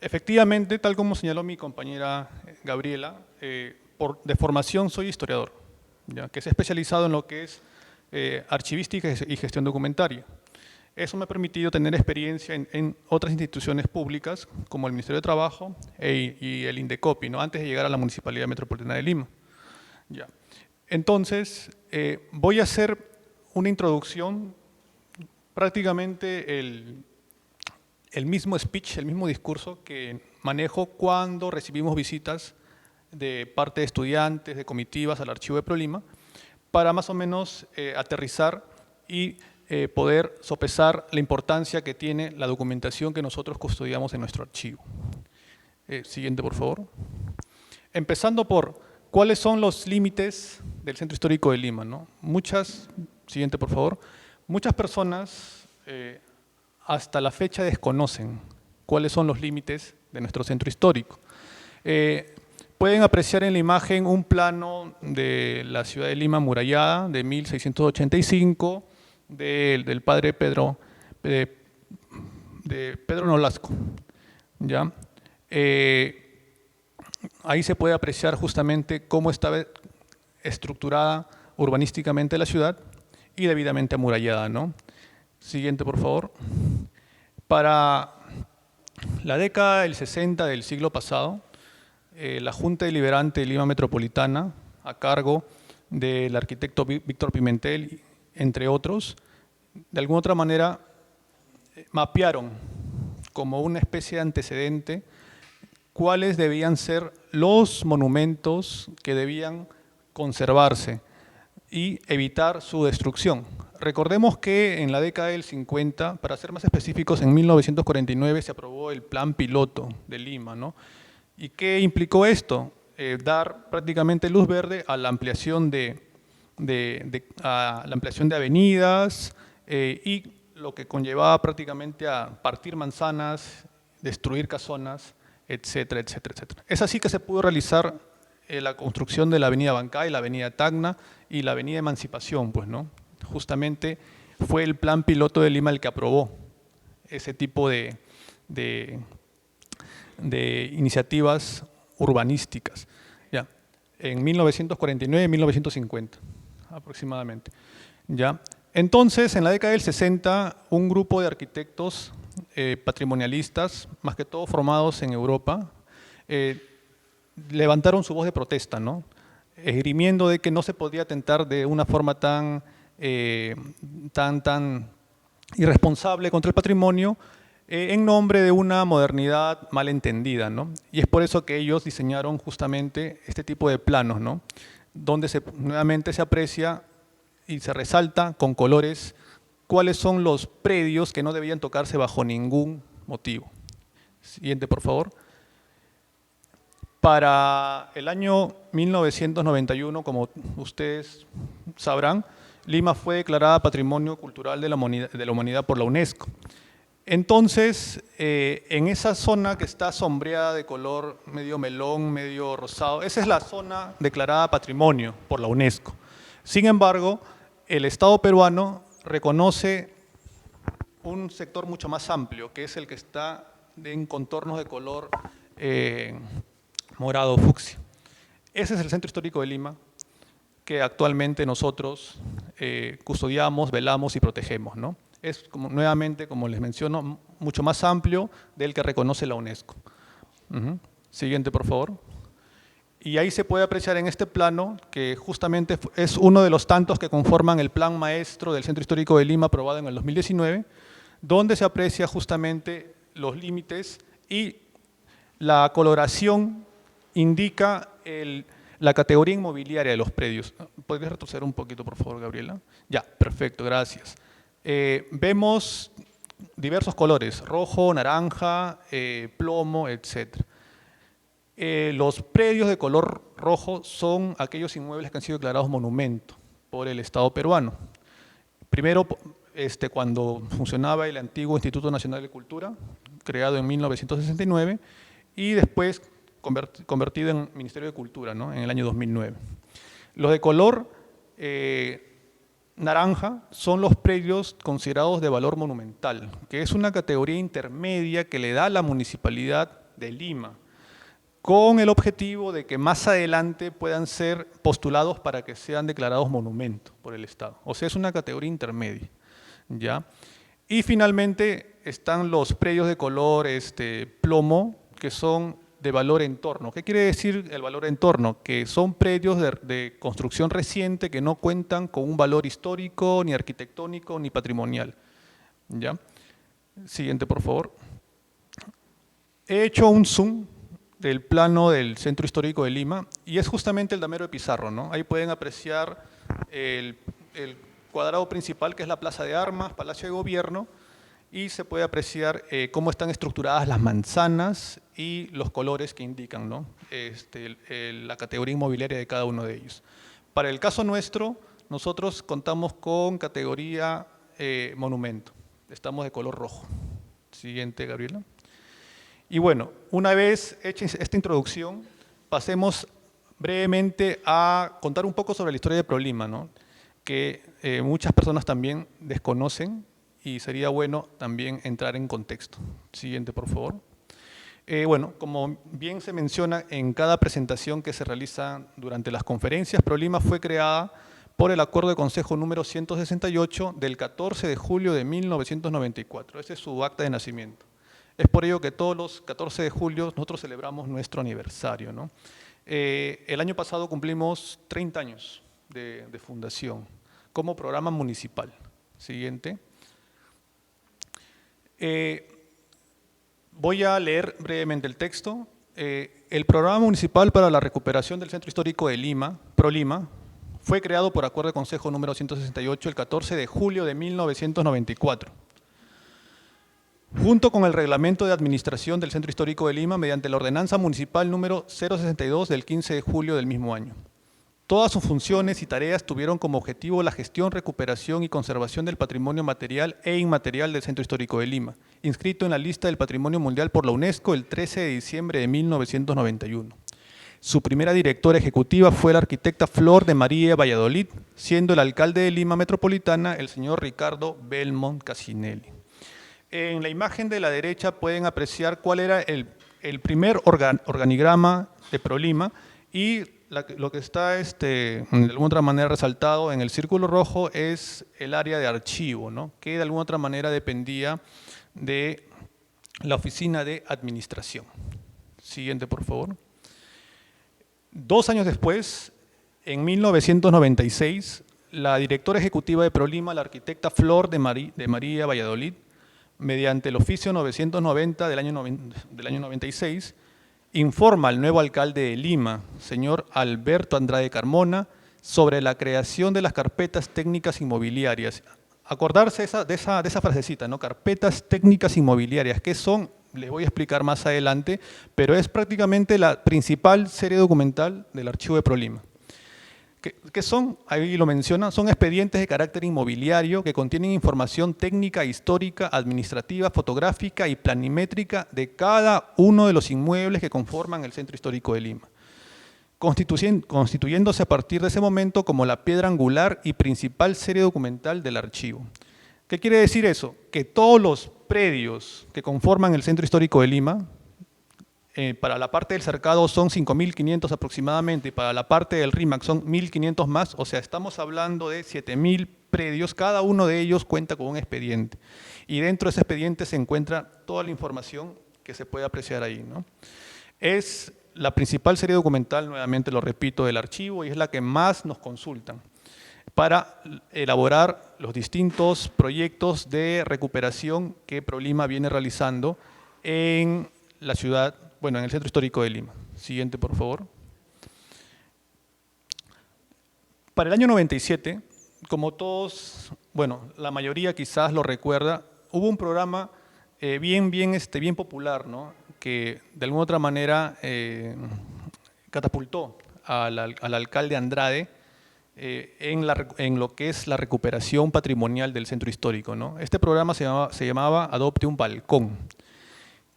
Efectivamente, tal como señaló mi compañera Gabriela, de formación soy historiador, ¿ya? Que es especializado en lo que es archivística y gestión documentaria. Eso me ha permitido tener experiencia en otras instituciones públicas, como el Ministerio de Trabajo y el INDECOPI, ¿no? Antes de llegar a la Municipalidad Metropolitana de Lima. Ya. Entonces, voy a hacer una introducción, prácticamente el mismo speech, el mismo discurso que manejo cuando recibimos visitas de parte de estudiantes, de comitivas al archivo de ProLima, para más o menos aterrizar y poder sopesar la importancia que tiene la documentación que nosotros custodiamos en nuestro archivo. Siguiente, por favor. Empezando por cuáles son los límites del Centro Histórico de Lima, ¿no? Siguiente, por favor. Muchas personas hasta la fecha desconocen cuáles son los límites de nuestro centro histórico. Pueden apreciar en la imagen un plano de la ciudad de Lima amurallada de 1685 del padre Pedro Nolasco. ¿Ya? Ahí se puede apreciar justamente cómo estaba estructurada urbanísticamente la ciudad y debidamente amurallada, ¿no? Siguiente, por favor. Para la década del 60 del siglo pasado, la Junta Deliberante de Lima Metropolitana, a cargo del arquitecto Víctor Pimentel, entre otros, de alguna otra manera mapearon como una especie de antecedente cuáles debían ser los monumentos que debían conservarse y evitar su destrucción. Recordemos que en la década del 50, para ser más específicos, en 1949 se aprobó el Plan Piloto de Lima, ¿no? ¿Y qué implicó esto? Dar prácticamente luz verde a la ampliación a la ampliación de avenidas y lo que conllevaba prácticamente a partir manzanas, destruir casonas, etcétera, etcétera, etcétera. Es así que se pudo realizar la construcción de la avenida Bancay, la avenida Tacna y la avenida Emancipación, pues, ¿no? Justamente fue el Plan Piloto de Lima el que aprobó ese tipo de iniciativas urbanísticas, ¿ya? En 1949 y 1950 aproximadamente, ¿ya? Entonces, en la década del 60, un grupo de arquitectos patrimonialistas, más que todo formados en Europa, levantaron su voz de protesta, ¿no? Esgrimiendo de que no se podía atentar de una forma tan irresponsable contra el patrimonio en nombre de una modernidad mal entendida, ¿no? Y es por eso que ellos diseñaron justamente este tipo de planos, ¿no? Donde nuevamente se aprecia y se resalta con colores cuáles son los predios que no debían tocarse bajo ningún motivo. Siguiente, por favor. Para el año 1991, como ustedes sabrán, Lima fue declarada Patrimonio Cultural de la Humanidad por la UNESCO. Entonces, en esa zona que está sombreada de color medio melón, medio rosado, esa es la zona declarada Patrimonio por la UNESCO. Sin embargo, el Estado peruano reconoce un sector mucho más amplio, que es el que está en contornos de color morado fucsia. Ese es el Centro Histórico de Lima, que actualmente nosotros custodiamos, velamos y protegemos, ¿no? Es, nuevamente, como les menciono, mucho más amplio del que reconoce la UNESCO. Siguiente, por favor. Y ahí se puede apreciar en este plano, que justamente es uno de los tantos que conforman el Plan Maestro del Centro Histórico de Lima, aprobado en el 2019, donde se aprecia justamente los límites y la coloración indica la categoría inmobiliaria de los predios. ¿Podrías retroceder un poquito, por favor, Gabriela? Ya, perfecto, gracias. Vemos diversos colores, rojo, naranja, plomo, etc. Los predios de color rojo son aquellos inmuebles que han sido declarados monumento por el Estado peruano. Primero, cuando funcionaba el antiguo Instituto Nacional de Cultura, creado en 1969, y después convertido en Ministerio de Cultura, ¿no? En el año 2009. Los de color naranja son los predios considerados de valor monumental, que es una categoría intermedia que le da a la municipalidad de Lima, con el objetivo de que más adelante puedan ser postulados para que sean declarados monumentos por el Estado. O sea, es una categoría intermedia, ¿ya? Y finalmente están los predios de color plomo, que son de valor entorno. ¿Qué quiere decir el valor entorno? Que son predios de construcción reciente que no cuentan con un valor histórico, ni arquitectónico, ni patrimonial, ¿ya? Siguiente, por favor. He hecho un zoom del plano del Centro Histórico de Lima y es justamente el damero de Pizarro, ¿no? Ahí pueden apreciar el cuadrado principal, que es la Plaza de Armas, Palacio de Gobierno, y se puede apreciar cómo están estructuradas las manzanas y los colores que indican, ¿no? La categoría inmobiliaria de cada uno de ellos. Para el caso nuestro, nosotros contamos con categoría monumento. Estamos de color rojo. Siguiente, Gabriela. Y bueno, una vez hecha esta introducción, pasemos brevemente a contar un poco sobre la historia de ProLima, ¿no? Que muchas personas también desconocen y sería bueno también entrar en contexto. Siguiente, por favor. Bueno, como bien se menciona en cada presentación que se realiza durante las conferencias, ProLima fue creada por el Acuerdo de Consejo número 168 del 14 de julio de 1994. Ese es su acta de nacimiento. Es por ello que todos los 14 de julio nosotros celebramos nuestro aniversario, ¿no? El año pasado cumplimos 30 años de fundación como programa municipal. Siguiente. Voy a leer brevemente el texto. El Programa Municipal para la Recuperación del Centro Histórico de Lima, ProLima, fue creado por Acuerdo de Consejo número 168 el 14 de julio de 1994. Junto con el Reglamento de Administración del Centro Histórico de Lima mediante la Ordenanza Municipal número 062 del 15 de julio del mismo año. Todas sus funciones y tareas tuvieron como objetivo la gestión, recuperación y conservación del patrimonio material e inmaterial del Centro Histórico de Lima, inscrito en la lista del Patrimonio Mundial por la UNESCO el 13 de diciembre de 1991. Su primera directora ejecutiva fue la arquitecta Flor de María Valladolid, siendo el alcalde de Lima Metropolitana el señor Ricardo Belmont Casinelli. En la imagen de la derecha pueden apreciar cuál era el primer organigrama de ProLima y lo que está de alguna otra manera resaltado en el círculo rojo es el área de archivo, ¿no? Que de alguna otra manera dependía de la oficina de administración. Siguiente, por favor. 2 años después, en 1996, la directora ejecutiva de ProLima, la arquitecta Flor de María Valladolid, mediante el oficio 990 del año 96, informa al nuevo alcalde de Lima, señor Alberto Andrade Carmona, sobre la creación de las carpetas técnicas inmobiliarias. Acordarse de esa frasecita, ¿no? Carpetas técnicas inmobiliarias, ¿qué son? Les voy a explicar más adelante, pero es prácticamente la principal serie documental del archivo de ProLima. ¿Qué son? Ahí lo menciona, son expedientes de carácter inmobiliario que contienen información técnica, histórica, administrativa, fotográfica y planimétrica de cada uno de los inmuebles que conforman el Centro Histórico de Lima, constituyéndose a partir de ese momento como la piedra angular y principal serie documental del archivo. ¿Qué quiere decir eso? Que todos los predios que conforman el Centro Histórico de Lima, para la parte del cercado son 5.500 aproximadamente y para la parte del RIMAC son 1.500 más, o sea, estamos hablando de 7.000 predios, cada uno de ellos cuenta con un expediente y dentro de ese expediente se encuentra toda la información que se puede apreciar ahí, ¿no? Es la principal serie documental, nuevamente lo repito, del archivo y es la que más nos consultan para elaborar los distintos proyectos de recuperación que ProLima viene realizando en la ciudad, bueno, en el Centro Histórico de Lima. Siguiente, por favor. Para el año 97, como todos, bueno, la mayoría quizás lo recuerda, hubo un programa bien popular, ¿no? Que de alguna otra manera catapultó al alcalde Andrade en lo que es la recuperación patrimonial del centro histórico, ¿no? Este programa se llamaba Adopte un Balcón,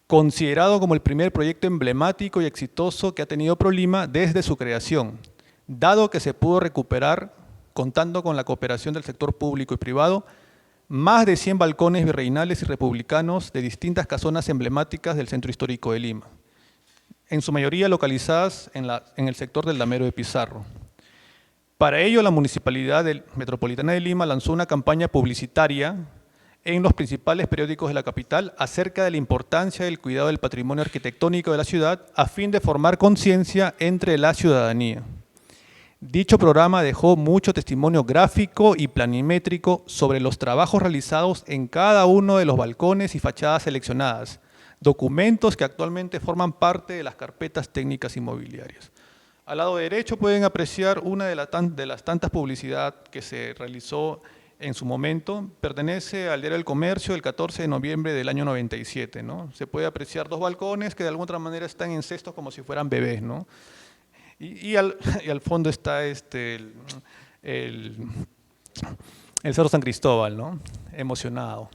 considerado como el primer proyecto emblemático y exitoso que ha tenido ProLima desde su creación, dado que se pudo recuperar, contando con la cooperación del sector público y privado, más de 100 balcones virreinales y republicanos de distintas casonas emblemáticas del centro histórico de Lima. en su mayoría localizadas en el sector del Damero de Pizarro. Para ello, la Municipalidad Metropolitana de Lima lanzó una campaña publicitaria en los principales periódicos de la capital acerca de la importancia del cuidado del patrimonio arquitectónico de la ciudad a fin de formar conciencia entre la ciudadanía. Dicho programa dejó mucho testimonio gráfico y planimétrico sobre los trabajos realizados en cada uno de los balcones y fachadas seleccionadas, documentos que actualmente forman parte de las carpetas técnicas inmobiliarias. Al lado derecho pueden apreciar una de las tantas publicidad que se realizó en su momento. Pertenece al Diario del Comercio el 14 de noviembre del año 97, ¿no? Se puede apreciar dos balcones que de alguna otra manera están en cestos como si fueran bebés, ¿no? Y al fondo está el Cerro San Cristóbal, ¿no? Emocionado.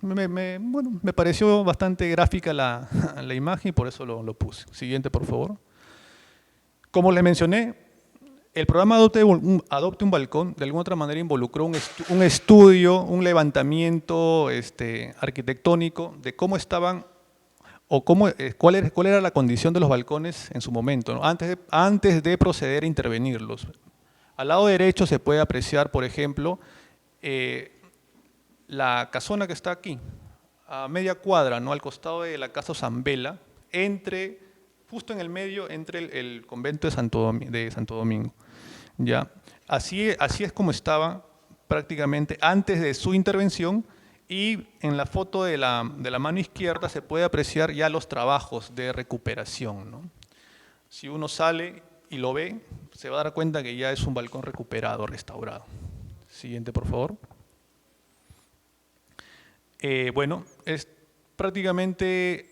Me pareció bastante gráfica la imagen y por eso lo puse. Siguiente, por favor. Como les mencioné, el programa Adopte un Balcón de alguna otra manera involucró un estudio, un levantamiento arquitectónico de cómo estaban o cuál era la condición de los balcones en su momento, ¿no? Antes de proceder a intervenirlos. Al lado derecho se puede apreciar, por ejemplo, la casona que está aquí, a media cuadra, ¿no? Al costado de la Casa Zambela, justo en el medio, entre el convento de Santo Domingo. ¿Ya? Así es como estaba prácticamente antes de su intervención, y en la foto de la mano izquierda se puede apreciar ya los trabajos de recuperación, ¿no? Si uno sale y lo ve, se va a dar cuenta que ya es un balcón recuperado, restaurado. Siguiente, por favor. Bueno, es prácticamente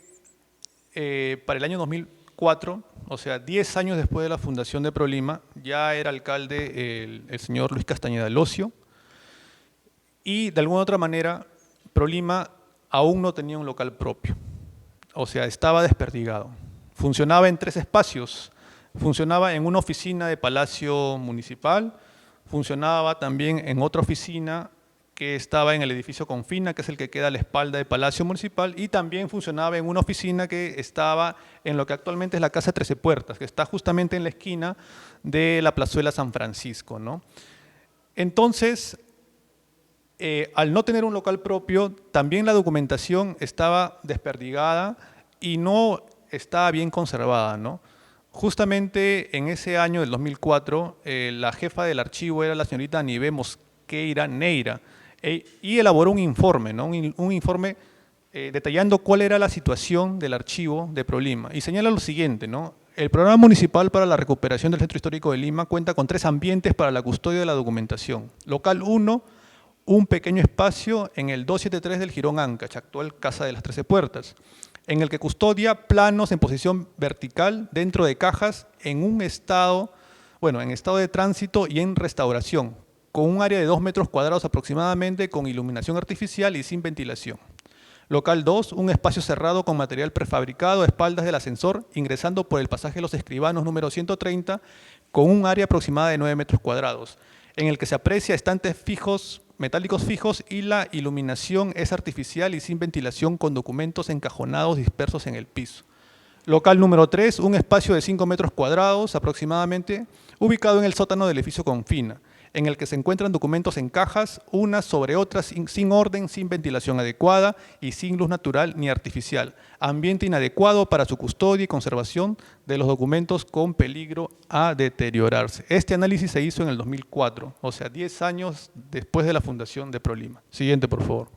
para el año 2004, o sea, 10 años después de la fundación de ProLima, ya era alcalde el señor Luis Castañeda Locio, y de alguna otra manera ProLima aún no tenía un local propio, o sea, estaba desperdigado. Funcionaba en 3 espacios, funcionaba en una oficina de Palacio Municipal, funcionaba también en otra oficina que estaba en el edificio Confina, que es el que queda a la espalda del Palacio Municipal, y también funcionaba en una oficina que estaba en lo que actualmente es la Casa 13 Puertas, que está justamente en la esquina de la Plazuela San Francisco, ¿no? Entonces, al no tener un local propio, también la documentación estaba desperdigada y no estaba bien conservada, ¿no? Justamente en ese año del 2004, la jefa del archivo era la señorita Anibé Mosqueira Neira, y elaboró un informe, ¿no? un informe detallando cuál era la situación del archivo de ProLima. Y señala lo siguiente, ¿no? El Programa Municipal para la Recuperación del Centro Histórico de Lima cuenta con 3 ambientes para la custodia de la documentación. Local 1, un pequeño espacio en el 273 del Jirón Ancash, actual Casa de las 13 Puertas, en el que custodia planos en posición vertical dentro de cajas en estado de tránsito y en restauración, con un área de 2 metros cuadrados aproximadamente, con iluminación artificial y sin ventilación. Local 2, un espacio cerrado con material prefabricado a espaldas del ascensor, ingresando por el pasaje de los Escribanos número 130, con un área aproximada de 9 metros cuadrados, en el que se aprecia estantes metálicos fijos, y la iluminación es artificial y sin ventilación, con documentos encajonados dispersos en el piso. Local número 3, un espacio de 5 metros cuadrados aproximadamente, ubicado en el sótano del edificio Confina, en el que se encuentran documentos en cajas, unas sobre otras, sin orden, sin ventilación adecuada y sin luz natural ni artificial. Ambiente inadecuado para su custodia y conservación de los documentos, con peligro a deteriorarse. Este análisis se hizo en el 2004, o sea, 10 años después de la fundación de ProLima. Siguiente, por favor.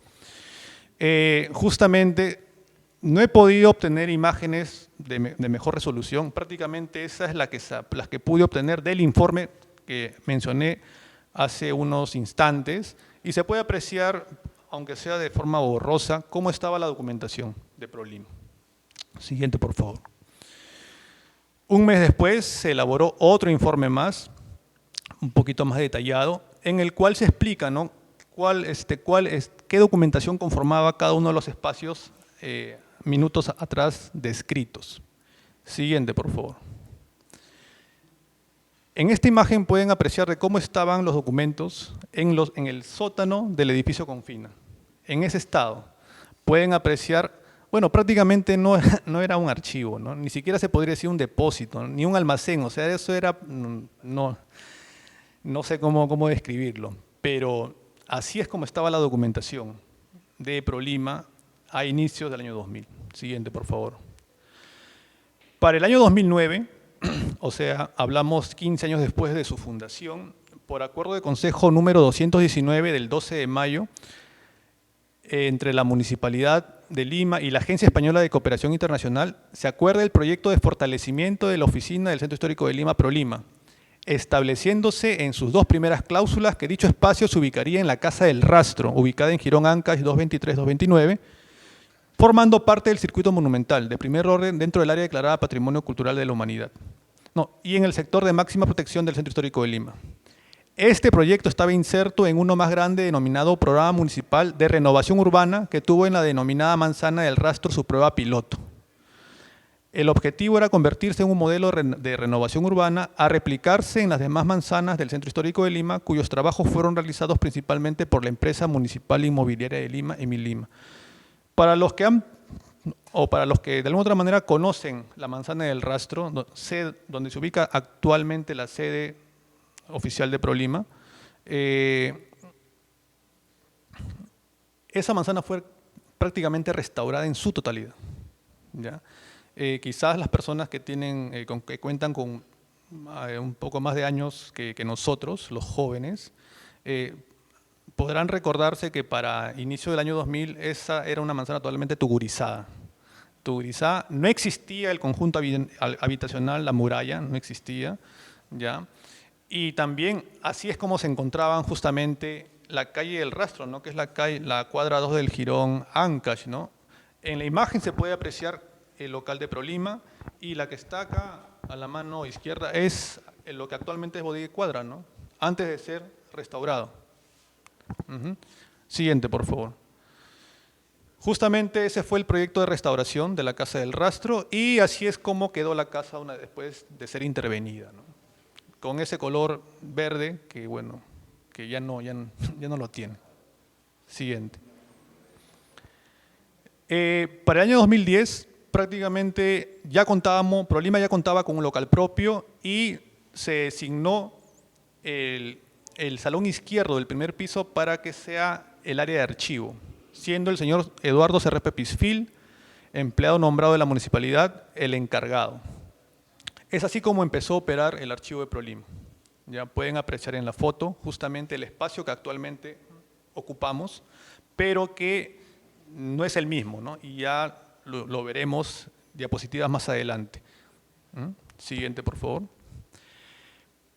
Justamente, no he podido obtener imágenes de mejor resolución. Prácticamente esa es las que pude obtener del informe que mencioné hace unos instantes, y se puede apreciar, aunque sea de forma borrosa, cómo estaba la documentación de ProLima. Siguiente, por favor. Un mes después se elaboró otro informe más, un poquito más detallado, en el cual se explica, ¿no?, qué documentación conformaba cada uno de los espacios minutos atrás descritos. Siguiente, por favor. En esta imagen pueden apreciar de cómo estaban los documentos en el sótano del edificio Confina. En ese estado pueden apreciar Bueno, prácticamente no, no era un archivo, ¿no? Ni siquiera se podría decir un depósito, ni un almacén, o sea, eso era, no sé cómo describirlo, pero así es como estaba la documentación de ProLima a inicios del año 2000. Siguiente, por favor. Para el año 2009, o sea, hablamos 15 años después de su fundación, por acuerdo de consejo número 219 del 12 de mayo, entre la Municipalidad de Lima y la Agencia Española de Cooperación Internacional, se acuerda el proyecto de fortalecimiento de la oficina del Centro Histórico de Lima, ProLima, estableciéndose en sus dos primeras cláusulas que dicho espacio se ubicaría en la Casa del Rastro, ubicada en Girón Ancash 223-229, formando parte del circuito monumental de primer orden dentro del área declarada Patrimonio Cultural de la Humanidad. Y en el sector de máxima protección del Centro Histórico de Lima. Este proyecto estaba inserto en uno más grande denominado Programa Municipal de Renovación Urbana, que tuvo en la denominada Manzana del Rastro su prueba piloto. El objetivo era convertirse en un modelo de renovación urbana a replicarse en las demás manzanas del Centro Histórico de Lima, cuyos trabajos fueron realizados principalmente por la empresa municipal inmobiliaria de Lima, Emilima. Para los que de alguna otra manera conocen la Manzana del Rastro, donde se ubica actualmente la sede oficial de ProLima, esa manzana fue prácticamente restaurada en su totalidad, ¿ya? Quizás las personas que cuentan con un poco más de años que nosotros, los jóvenes, podrán recordarse que para inicio del año 2000 esa era una manzana totalmente tugurizada. No existía el conjunto habitacional, la muralla, no existía, ¿ya? Y también así es como se encontraban justamente la calle del Rastro, ¿no? Que es la cuadra 2 del Jirón Ancash, ¿no? En la imagen se puede apreciar el local de ProLima y la que está acá a la mano izquierda es lo que actualmente es Bodega y Cuadra, ¿no? Antes de ser restaurado. Siguiente, por favor. Justamente ese fue el proyecto de restauración de la Casa del Rastro y así es como quedó la casa después de ser intervenida, ¿no? Con ese color verde que, bueno, que ya no lo tiene. Siguiente. Para el año 2010, prácticamente ProLima ya contaba con un local propio y se designó el salón izquierdo del primer piso para que sea el área de archivo, siendo el señor Eduardo Serrepe Pisfil, empleado nombrado de la municipalidad, el encargado. Es así como empezó a operar el archivo de ProLima. Ya pueden apreciar en la foto justamente el espacio que actualmente ocupamos, pero que no es el mismo, ¿no? Y ya lo veremos diapositivas más adelante. Siguiente, por favor.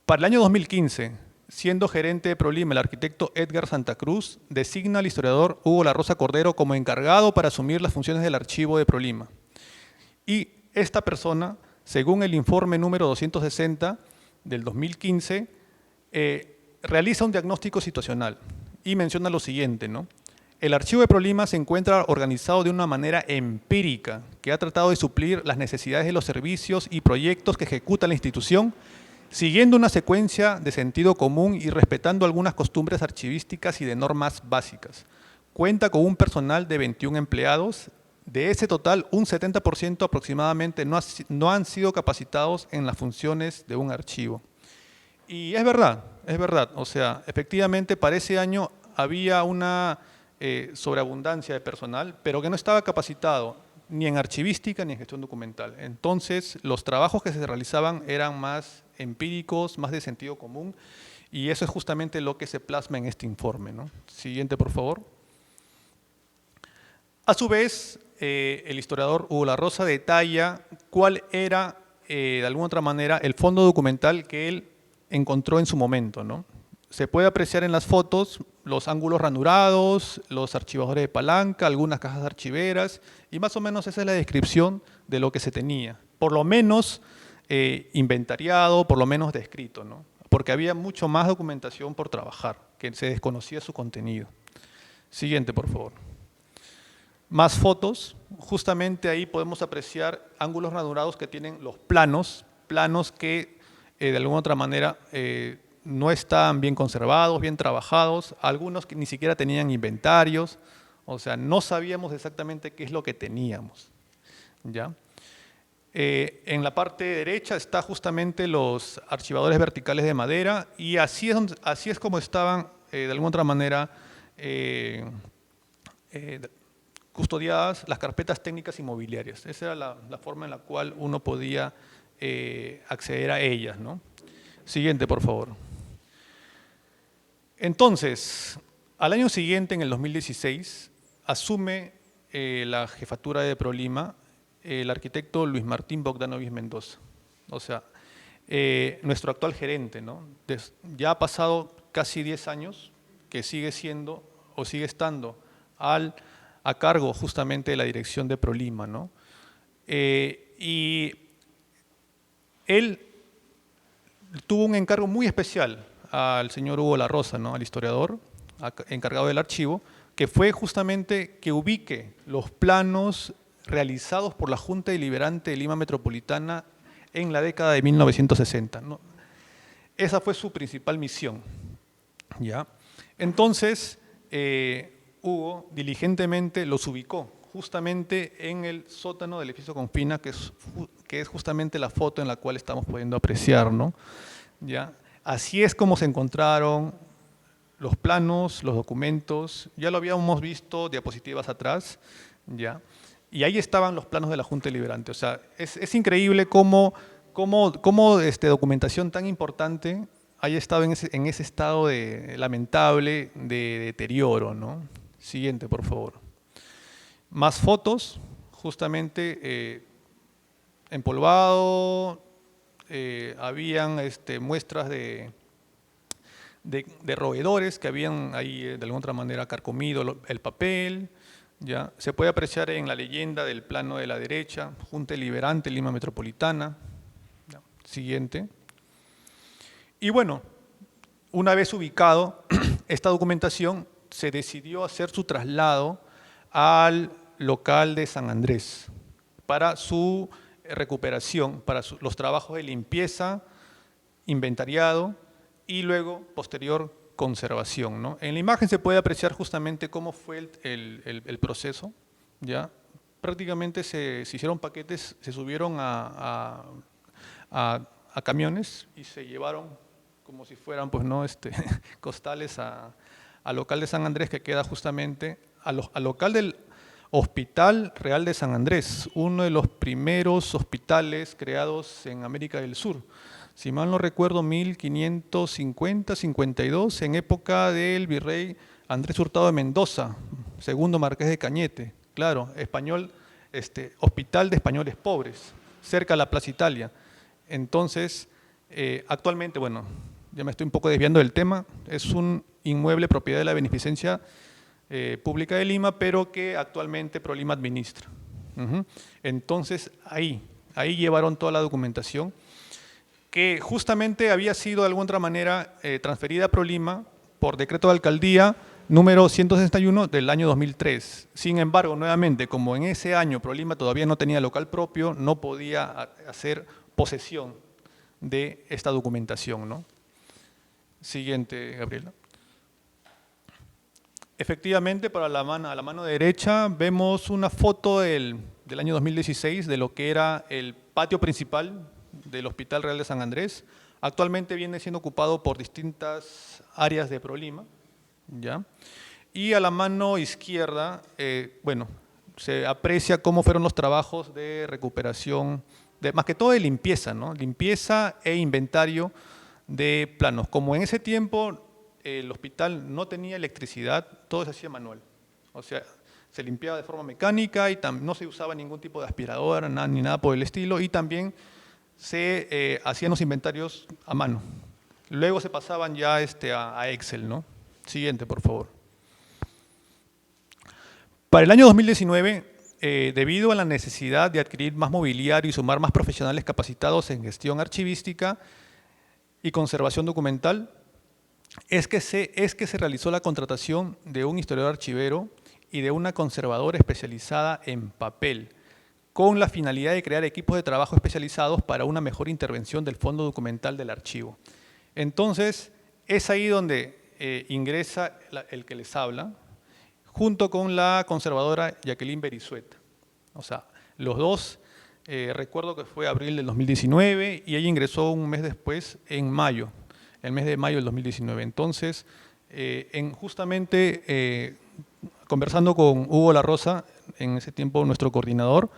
Para el año 2015, siendo gerente de ProLima el arquitecto Edgar Santa Cruz, designa al historiador Hugo La Rosa Cordero como encargado para asumir las funciones del archivo de ProLima. Y esta persona, según el informe número 260 del 2015, realiza un diagnóstico situacional y menciona lo siguiente, ¿no? El archivo de ProLima se encuentra organizado de una manera empírica que ha tratado de suplir las necesidades de los servicios y proyectos que ejecuta la institución, siguiendo una secuencia de sentido común y respetando algunas costumbres archivísticas y de normas básicas. Cuenta con un personal de 21 empleados. De ese total, un 70% aproximadamente no han sido capacitados en las funciones de un archivo. Y es verdad, o sea, efectivamente para ese año había una sobreabundancia de personal, pero que no estaba capacitado ni en archivística ni en gestión documental. Entonces, los trabajos que se realizaban eran más empíricos, más de sentido común, y eso es justamente lo que se plasma en este informe, ¿no? Siguiente, por favor. A su vez, el historiador Hugo La Rosa detalla cuál era, de alguna otra manera, el fondo documental que él encontró en su momento, ¿no? Se puede apreciar en las fotos los ángulos ranurados, los archivadores de palanca, algunas cajas archiveras, y más o menos esa es la descripción de lo que se tenía. Por lo menos inventariado, por lo menos descrito, ¿no? Porque había mucho más documentación por trabajar, que se desconocía su contenido. Siguiente, por favor. Más fotos, justamente ahí podemos apreciar ángulos ranurados que tienen los planos que de alguna otra manera no están bien conservados, bien trabajados, algunos que ni siquiera tenían inventarios, O sea, no sabíamos exactamente qué es lo que teníamos, ¿ya? En la parte derecha está justamente los archivadores verticales de madera y así es como estaban, de alguna otra manera, custodiadas las carpetas técnicas inmobiliarias. Esa era la forma en la cual uno podía acceder a ellas, ¿no? Siguiente, por favor. Entonces, al año siguiente, en el 2016, asume la jefatura de Prolima el arquitecto Luis Martín Bogdanovich Mendoza. O sea, nuestro actual gerente, ¿no? Ya ha pasado casi 10 años que sigue siendo o sigue estando a cargo justamente de la dirección de Prolima, ¿no? Y él tuvo un encargo muy especial al señor Hugo La Rosa, ¿no? Al historiador encargado del archivo, que fue justamente que ubique los planos realizados por la Junta Deliberante de Lima Metropolitana en la década de 1960, ¿no? Esa fue su principal misión, ¿ya? Entonces, Hugo diligentemente los ubicó justamente en el sótano del edificio Confina, que es justamente la foto en la cual estamos pudiendo apreciar, ¿no? ¿Ya? Así es como se encontraron los planos, los documentos, ya lo habíamos visto diapositivas atrás, ¿ya? Y ahí estaban los planos de la Junta Deliberante. O sea, es increíble cómo documentación tan importante haya estado en ese estado lamentable de deterioro, ¿no? Siguiente, por favor. Más fotos, justamente empolvado, habían muestras de roedores que habían ahí de alguna otra manera carcomido el papel. ¿Ya? Se puede apreciar en la leyenda del plano de la derecha, Junta Deliberante, Lima Metropolitana. ¿Ya? Siguiente. Y bueno, una vez ubicado esta documentación, se decidió hacer su traslado al local de San Andrés para su recuperación, para los trabajos de limpieza, inventariado y luego posterior conservación, ¿no? En la imagen se puede apreciar justamente cómo fue el proceso, ¿ya? Prácticamente se hicieron paquetes, se subieron a camiones y se llevaron como si fueran, pues, ¿no? Costales al local de San Andrés, que queda justamente al local del Hospital Real de San Andrés, uno de los primeros hospitales creados en América del Sur. Si mal no recuerdo, 1550-52, en época del virrey Andrés Hurtado de Mendoza, segundo marqués de Cañete. Claro, español, hospital de españoles pobres, cerca de la Plaza Italia. Entonces, actualmente, bueno, ya me estoy un poco desviando del tema, es un inmueble propiedad de la Beneficencia Pública de Lima, pero que actualmente Prolima administra. Entonces, ahí llevaron toda la documentación, que justamente había sido de alguna otra manera transferida a Prolima por decreto de alcaldía número 161 del año 2003. Sin embargo, nuevamente, como en ese año Prolima todavía no tenía local propio, no podía hacer posesión de esta documentación, ¿no? Siguiente, Gabriela. Efectivamente, a la mano derecha vemos una foto del año 2016 de lo que era el patio principal del Hospital Real de San Andrés. Actualmente viene siendo ocupado por distintas áreas de Prolima, ¿ya? Y a la mano izquierda, bueno, se aprecia cómo fueron los trabajos de recuperación, más que todo de limpieza, ¿no? Limpieza e inventario de planos. Como en ese tiempo el hospital no tenía electricidad, todo se hacía manual. O sea, se limpiaba de forma mecánica y no se usaba ningún tipo de aspiradora ni nada por el estilo, y también se hacían los inventarios a mano. Luego se pasaban ya a Excel, ¿no? Siguiente, por favor. Para el año 2019, debido a la necesidad de adquirir más mobiliario y sumar más profesionales capacitados en gestión archivística y conservación documental, es que se realizó la contratación de un historiador archivero y de una conservadora especializada en papel, con la finalidad de crear equipos de trabajo especializados para una mejor intervención del fondo documental del archivo. Entonces, es ahí donde ingresa el que les habla, junto con la conservadora Jacqueline Berisuet. O sea, los dos, recuerdo que fue abril del 2019 y ella ingresó un mes después, en mayo, el mes de mayo del 2019. Entonces, justamente conversando con Hugo La Rosa, en ese tiempo nuestro coordinador,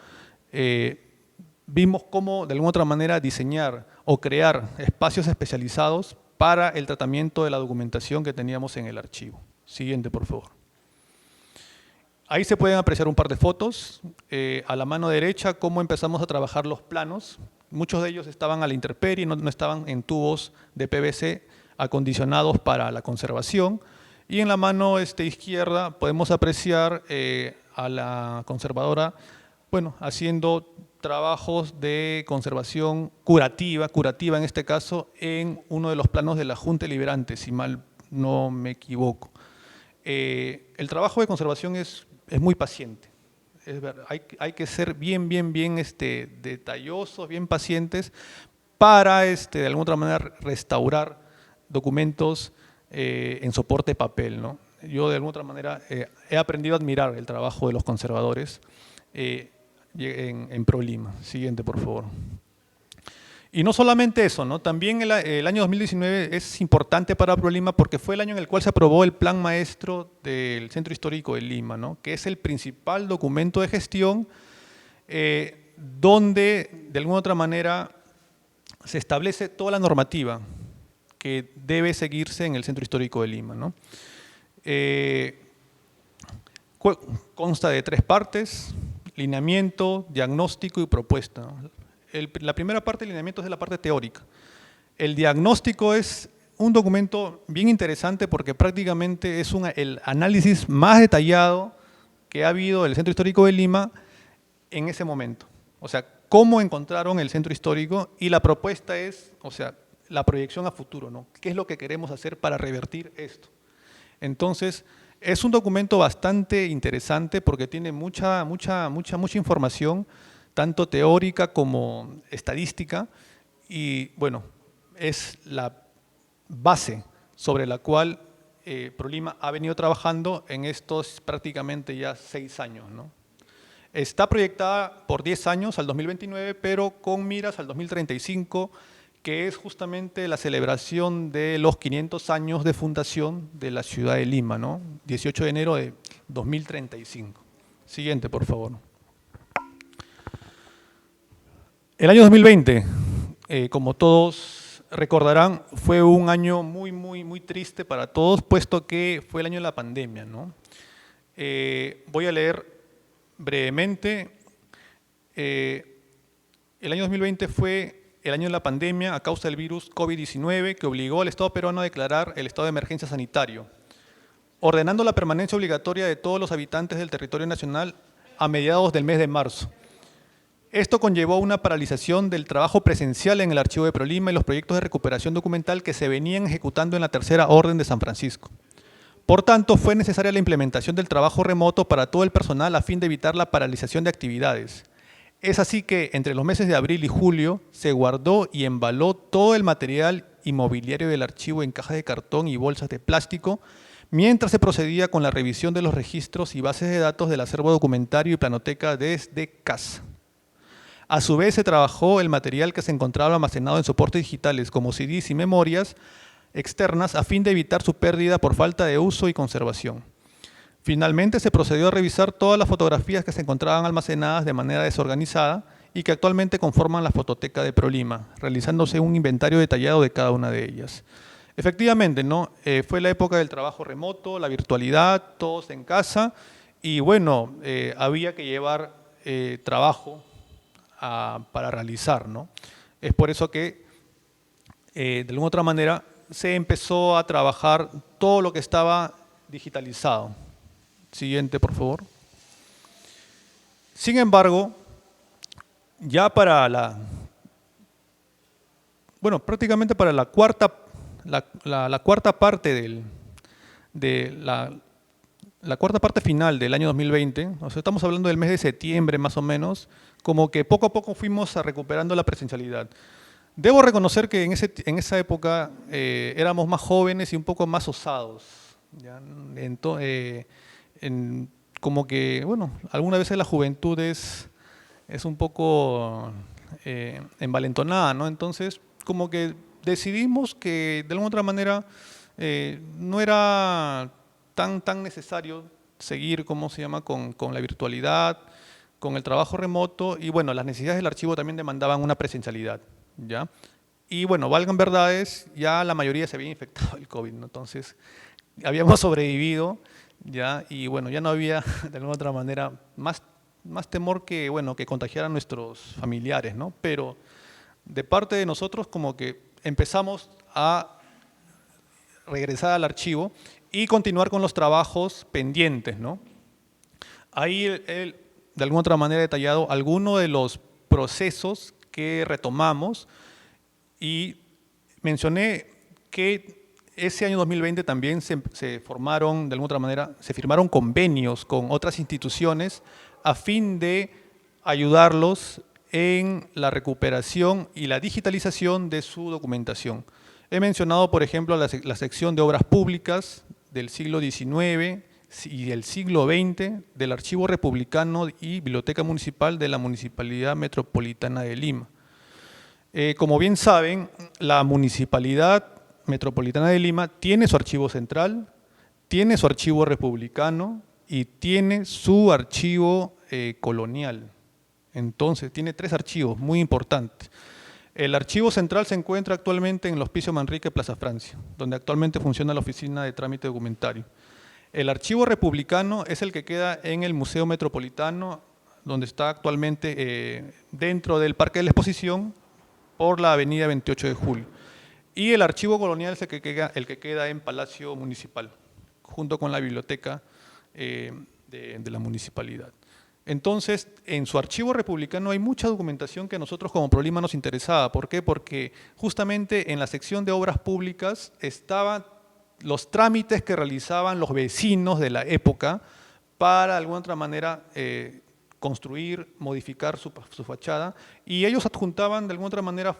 vimos cómo de alguna otra manera diseñar o crear espacios especializados para el tratamiento de la documentación que teníamos en el archivo. Siguiente, por favor. Ahí se pueden apreciar un par de fotos. A la mano derecha, cómo empezamos a trabajar los planos. Muchos de ellos estaban a la intemperie, no estaban en tubos de PVC acondicionados para la conservación. Y en la mano izquierda podemos apreciar a la conservadora, bueno, haciendo trabajos de conservación curativa en este caso, en uno de los planos de la Junta Deliberante, si mal no me equivoco. El trabajo de conservación es muy paciente. Es verdad, hay que ser bien detallosos, bien pacientes para, de alguna otra manera, restaurar documentos en soporte papel, ¿no? Yo, de alguna otra manera, he aprendido a admirar el trabajo de los conservadores en ProLima. Siguiente, por favor. Y no solamente eso, ¿no? También el año 2019 es importante para ProLima porque fue el año en el cual se aprobó el Plan Maestro del Centro Histórico de Lima, ¿no? Que es el principal documento de gestión donde, de alguna otra manera, se establece toda la normativa que debe seguirse en el Centro Histórico de Lima, ¿no? Consta de 3 partes: lineamiento, diagnóstico y propuesta, ¿no? La primera parte del lineamiento es de la parte teórica. El diagnóstico es un documento bien interesante porque prácticamente es el análisis más detallado que ha habido del Centro Histórico de Lima en ese momento. O sea, cómo encontraron el centro histórico, y la propuesta es, o sea, la proyección a futuro, ¿no? ¿Qué es lo que queremos hacer para revertir esto? Entonces, es un documento bastante interesante porque tiene mucha información, tanto teórica como estadística, y bueno, es la base sobre la cual ProLima ha venido trabajando en estos prácticamente ya 6 años, ¿no? Está proyectada por 10 años, al 2029, pero con miras al 2035, que es justamente la celebración de los 500 años de fundación de la ciudad de Lima, ¿no? 18 de enero de 2035. Siguiente, por favor. El año 2020, como todos recordarán, fue un año muy triste para todos, puesto que fue el año de la pandemia, ¿no? Voy a leer brevemente. El año 2020 fue el año de la pandemia a causa del virus COVID-19, que obligó al Estado peruano a declarar el estado de emergencia sanitario, ordenando la permanencia obligatoria de todos los habitantes del territorio nacional a mediados del mes de marzo. Esto conllevó una paralización del trabajo presencial en el archivo de ProLima y los proyectos de recuperación documental que se venían ejecutando en la Tercera Orden de San Francisco. Por tanto, fue necesaria la implementación del trabajo remoto para todo el personal a fin de evitar la paralización de actividades. Es así que entre los meses de abril y julio se guardó y embaló todo el material inmobiliario del archivo en cajas de cartón y bolsas de plástico, mientras se procedía con la revisión de los registros y bases de datos del acervo documentario y planoteca desde casa. A su vez, se trabajó el material que se encontraba almacenado en soportes digitales como CDs y memorias externas a fin de evitar su pérdida por falta de uso y conservación. Finalmente, se procedió a revisar todas las fotografías que se encontraban almacenadas de manera desorganizada y que actualmente conforman la fototeca de ProLima, realizándose un inventario detallado de cada una de ellas. Efectivamente, ¿no? Fue la época del trabajo remoto, la virtualidad, todos en casa, y bueno, había que llevar trabajo para realizar, ¿no? Es por eso que, de alguna otra manera, se empezó a trabajar todo lo que estaba digitalizado. Siguiente, por favor. Sin embargo, ya para prácticamente para la cuarta parte la cuarta parte final del año 2020, o sea, estamos hablando del mes de septiembre más o menos, como que poco a poco fuimos recuperando la presencialidad. Debo reconocer que en esa época éramos más jóvenes y un poco más osados, ¿ya? como que, bueno, algunas veces la juventud es un poco envalentonada, ¿no? Entonces, como que decidimos que de alguna otra manera no era tan necesario seguir, ¿cómo se llama?, con la virtualidad, con el trabajo remoto y bueno, las necesidades del archivo también demandaban una presencialidad, ¿ya? Y bueno, valgan verdades, ya la mayoría se había infectado del COVID, ¿no? Entonces, habíamos sobrevivido, ¿ya? Y bueno, ya no había de alguna otra manera más temor que, bueno, que contagiar a nuestros familiares, ¿no? Pero de parte de nosotros como que empezamos a regresar al archivo y continuar con los trabajos pendientes, ¿no? Ahí él, de alguna otra manera, detallado algunos de los procesos que retomamos y mencioné que ese año 2020 también se formaron, de alguna otra manera, se firmaron convenios con otras instituciones a fin de ayudarlos en la recuperación y la digitalización de su documentación. He mencionado, por ejemplo, la sección de obras públicas del siglo XIX y del siglo XX del Archivo Republicano y Biblioteca Municipal de la Municipalidad Metropolitana de Lima. Como bien saben, la Municipalidad Metropolitana de Lima tiene su archivo central, tiene su archivo republicano y tiene su archivo colonial. Entonces, tiene 3 archivos muy importantes. El archivo central se encuentra actualmente en el Hospicio Manrique, Plaza Francia, donde actualmente funciona la oficina de trámite documentario. El archivo republicano es el que queda en el Museo Metropolitano, donde está actualmente dentro del Parque de la Exposición, por la avenida 28 de Julio. Y el archivo colonial es el que queda en Palacio Municipal, junto con la biblioteca de la municipalidad. Entonces, en su archivo republicano hay mucha documentación que a nosotros como ProLima nos interesaba. ¿Por qué? Porque justamente en la sección de obras públicas estaban los trámites que realizaban los vecinos de la época para de alguna otra manera construir, modificar su fachada, y ellos adjuntaban de alguna otra manera,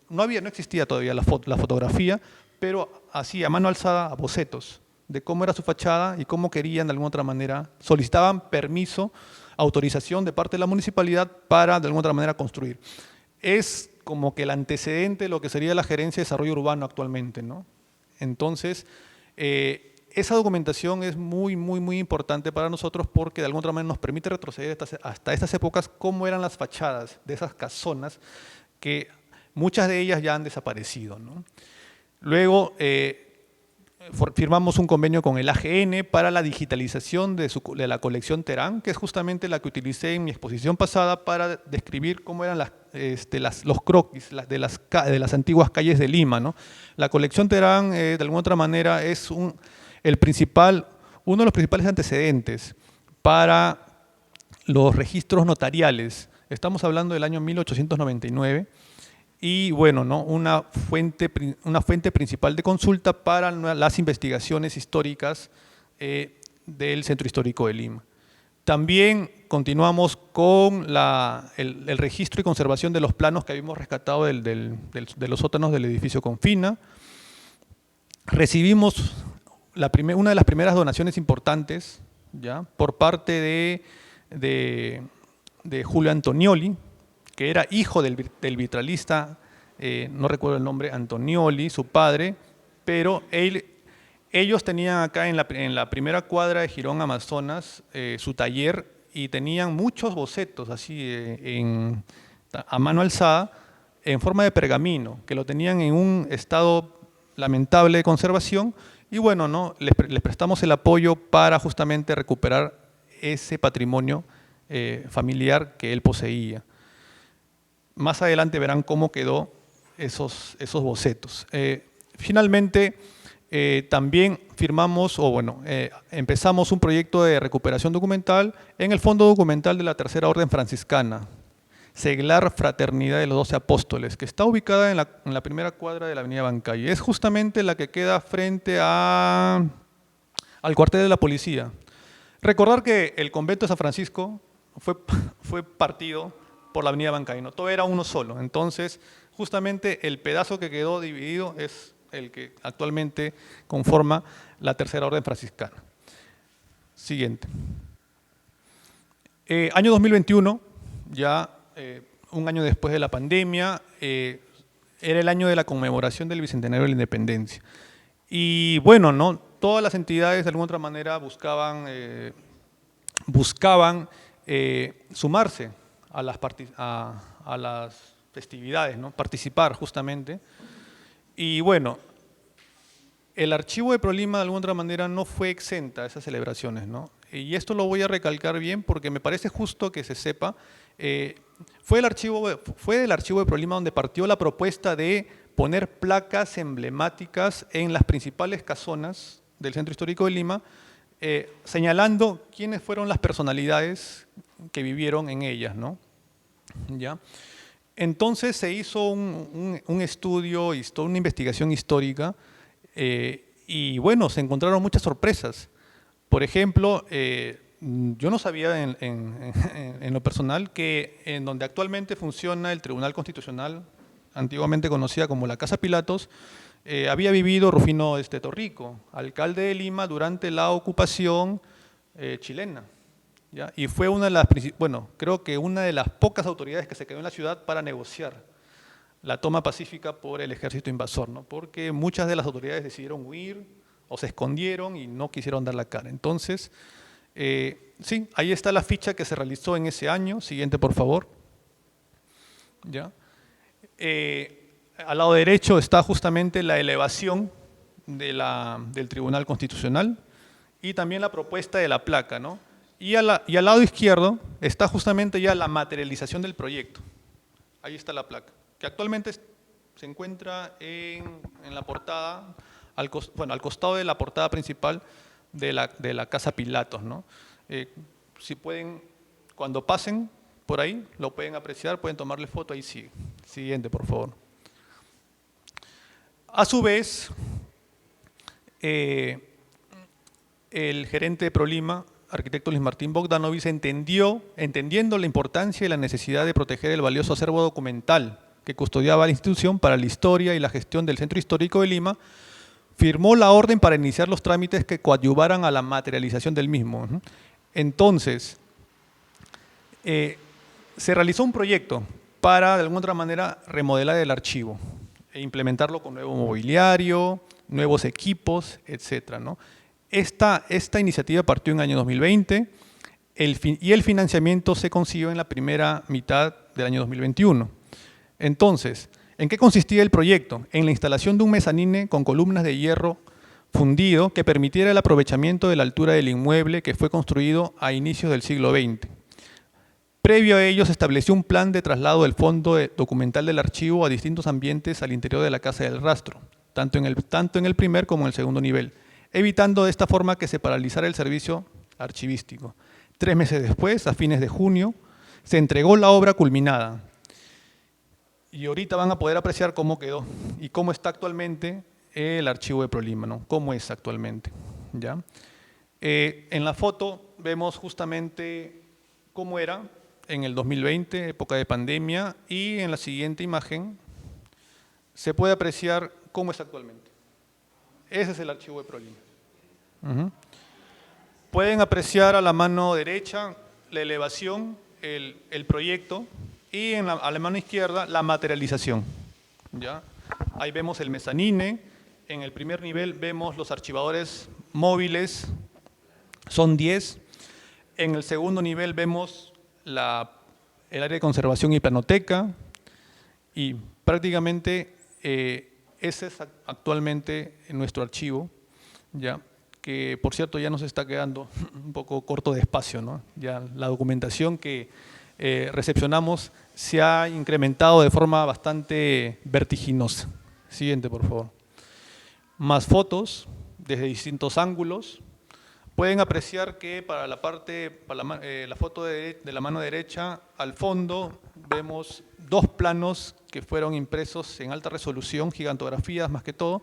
no existía todavía la fotografía, pero así a mano alzada bocetos de cómo era su fachada y cómo querían de alguna otra manera, solicitaban permiso, autorización de parte de la municipalidad para de alguna otra manera construir. Es como que el antecedente de lo que sería la Gerencia de Desarrollo Urbano actualmente, ¿no? Entonces, esa documentación es muy importante para nosotros porque de alguna otra manera nos permite retroceder hasta estas épocas cómo eran las fachadas de esas casonas que muchas de ellas ya han desaparecido, ¿no? Luego firmamos un convenio con el AGN para la digitalización de la colección Terán, que es justamente la que utilicé en mi exposición pasada para describir cómo eran los croquis de las antiguas calles de Lima, ¿no? La colección Terán, de alguna otra manera, es uno de los principales antecedentes para los registros notariales. Estamos hablando del año 1899 y bueno, ¿no? una fuente principal de consulta para las investigaciones históricas del Centro Histórico de Lima. También continuamos con el registro y conservación de los planos que habíamos rescatado de los sótanos del edificio Confina. Recibimos una de las primeras donaciones importantes, ¿ya?, por parte de Julio Antonioli, que era hijo del vitralista, no recuerdo el nombre, Antonioli, su padre, pero ellos tenían acá en la primera cuadra de Girón Amazonas su taller y tenían muchos bocetos así a mano alzada en forma de pergamino, que lo tenían en un estado lamentable de conservación y bueno, ¿no? les prestamos el apoyo para justamente recuperar ese patrimonio familiar que él poseía. Más adelante verán cómo quedó esos bocetos. Finalmente, también firmamos, empezamos un proyecto de recuperación documental en el Fondo Documental de la Tercera Orden Franciscana, Seglar Fraternidad de los 12 Apóstoles, que está ubicada en la primera cuadra de la avenida Bancay. Es justamente la que queda frente al cuartel de la policía. Recordar que el convento de San Francisco fue partido por la avenida Bancay, ¿no? Todo era uno solo. Entonces, justamente el pedazo que quedó dividido es el que actualmente conforma la Tercera Orden Franciscana. Siguiente. Año 2021, ya un año después de la pandemia, era el año de la conmemoración del Bicentenario de la Independencia. Y bueno, ¿no? Todas las entidades de alguna otra manera buscaban sumarse a las festividades, ¿no? Participar justamente. Y bueno, el archivo de Prolima de alguna otra manera no fue exenta a esas celebraciones, ¿no? Y esto lo voy a recalcar bien porque me parece justo que se sepa. Fue del archivo de Prolima donde partió la propuesta de poner placas emblemáticas en las principales casonas del Centro Histórico de Lima, señalando quiénes fueron las personalidades que vivieron en ellas, ¿no? ¿Ya? Entonces se hizo un estudio, una investigación histórica, y bueno, se encontraron muchas sorpresas. Por ejemplo, yo no sabía en lo personal que en donde actualmente funciona el Tribunal Constitucional, antiguamente conocida como la Casa Pilatos, había vivido Rufino Torrico, alcalde de Lima durante la ocupación chilena. ¿Ya? Y fue creo que una de las pocas autoridades que se quedó en la ciudad para negociar la toma pacífica por el ejército invasor, ¿no? Porque muchas de las autoridades decidieron huir o se escondieron y no quisieron dar la cara. Entonces, sí, ahí está la ficha que se realizó en ese año. Siguiente, por favor. ¿Ya? Al lado derecho está justamente la elevación del Tribunal Constitucional y también la propuesta de la placa, ¿no? Y al lado izquierdo está justamente ya la materialización del proyecto. Ahí está la placa, que actualmente se encuentra en la portada, al costado de la portada principal de la Casa Pilatos, ¿no? Si pueden, cuando pasen por ahí, lo pueden apreciar, pueden tomarle foto, ahí sigue. Siguiente, por favor. A su vez, el gerente de Prolima, arquitecto Luis Martín Bogdanovich, entendiendo la importancia y la necesidad de proteger el valioso acervo documental que custodiaba la institución para la historia y la gestión del Centro Histórico de Lima, firmó la orden para iniciar los trámites que coadyuvaran a la materialización del mismo. Entonces, se realizó un proyecto para, de alguna otra manera, remodelar el archivo e implementarlo con nuevo mobiliario, nuevos equipos, etcétera, ¿no? Esta iniciativa partió en el año 2020 y el financiamiento se consiguió en la primera mitad del año 2021. Entonces, ¿en qué consistía el proyecto? En la instalación de un mezanine con columnas de hierro fundido que permitiera el aprovechamiento de la altura del inmueble que fue construido a inicios del siglo XX. Previo a ello se estableció un plan de traslado del fondo documental del archivo a distintos ambientes al interior de la Casa del Rastro, tanto en el primer como en el segundo nivel, evitando de esta forma que se paralizara el servicio archivístico. 3 meses después, a fines de junio, se entregó la obra culminada. Y ahorita van a poder apreciar cómo quedó y cómo está actualmente el archivo de Prolima, ¿no? Cómo es actualmente. ¿Ya? En la foto vemos justamente cómo era en el 2020, época de pandemia, y en la siguiente imagen se puede apreciar cómo es actualmente. Ese es el archivo de Prolima. Pueden apreciar a la mano derecha la elevación, el proyecto, y a la mano izquierda la materialización. ¿Ya? Ahí vemos el mezanine, en el primer nivel vemos los archivadores móviles, son 10. En el segundo nivel vemos el área de conservación y planoteca, y prácticamente ese es actualmente nuestro archivo, ¿ya? Que por cierto ya nos está quedando un poco corto de espacio, ¿no? Ya la documentación que recepcionamos se ha incrementado de forma bastante vertiginosa. Siguiente, por favor. Más fotos desde distintos ángulos. Pueden apreciar que para la foto de la mano derecha, al fondo, vemos 2 planos que fueron impresos en alta resolución, gigantografías más que todo.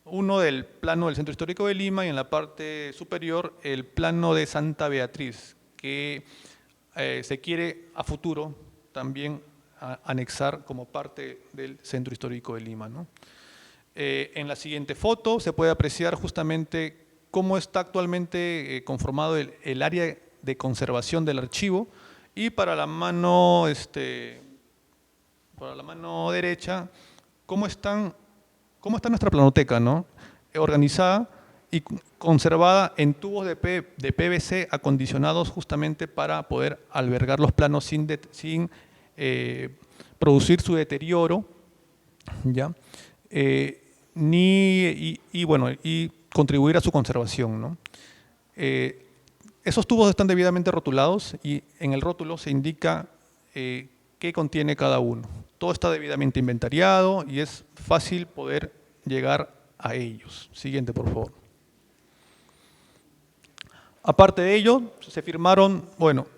Uno del plano del Centro Histórico de Lima y en la parte superior el plano de Santa Beatriz, que se quiere a futuro también anexar como parte del Centro Histórico de Lima, ¿no? En la siguiente foto se puede apreciar justamente cómo está actualmente conformado el área de conservación del archivo, y para la mano derecha, cómo está nuestra planoteca, ¿no? Organizada y conservada en tubos de PVC acondicionados justamente para poder albergar los planos sin producir su deterioro, ¿ya? Y contribuir a su conservación, ¿no? Esos tubos están debidamente rotulados y en el rótulo se indica qué contiene cada uno. Todo está debidamente inventariado y es fácil poder llegar a ellos. Siguiente, por favor. Aparte de ello,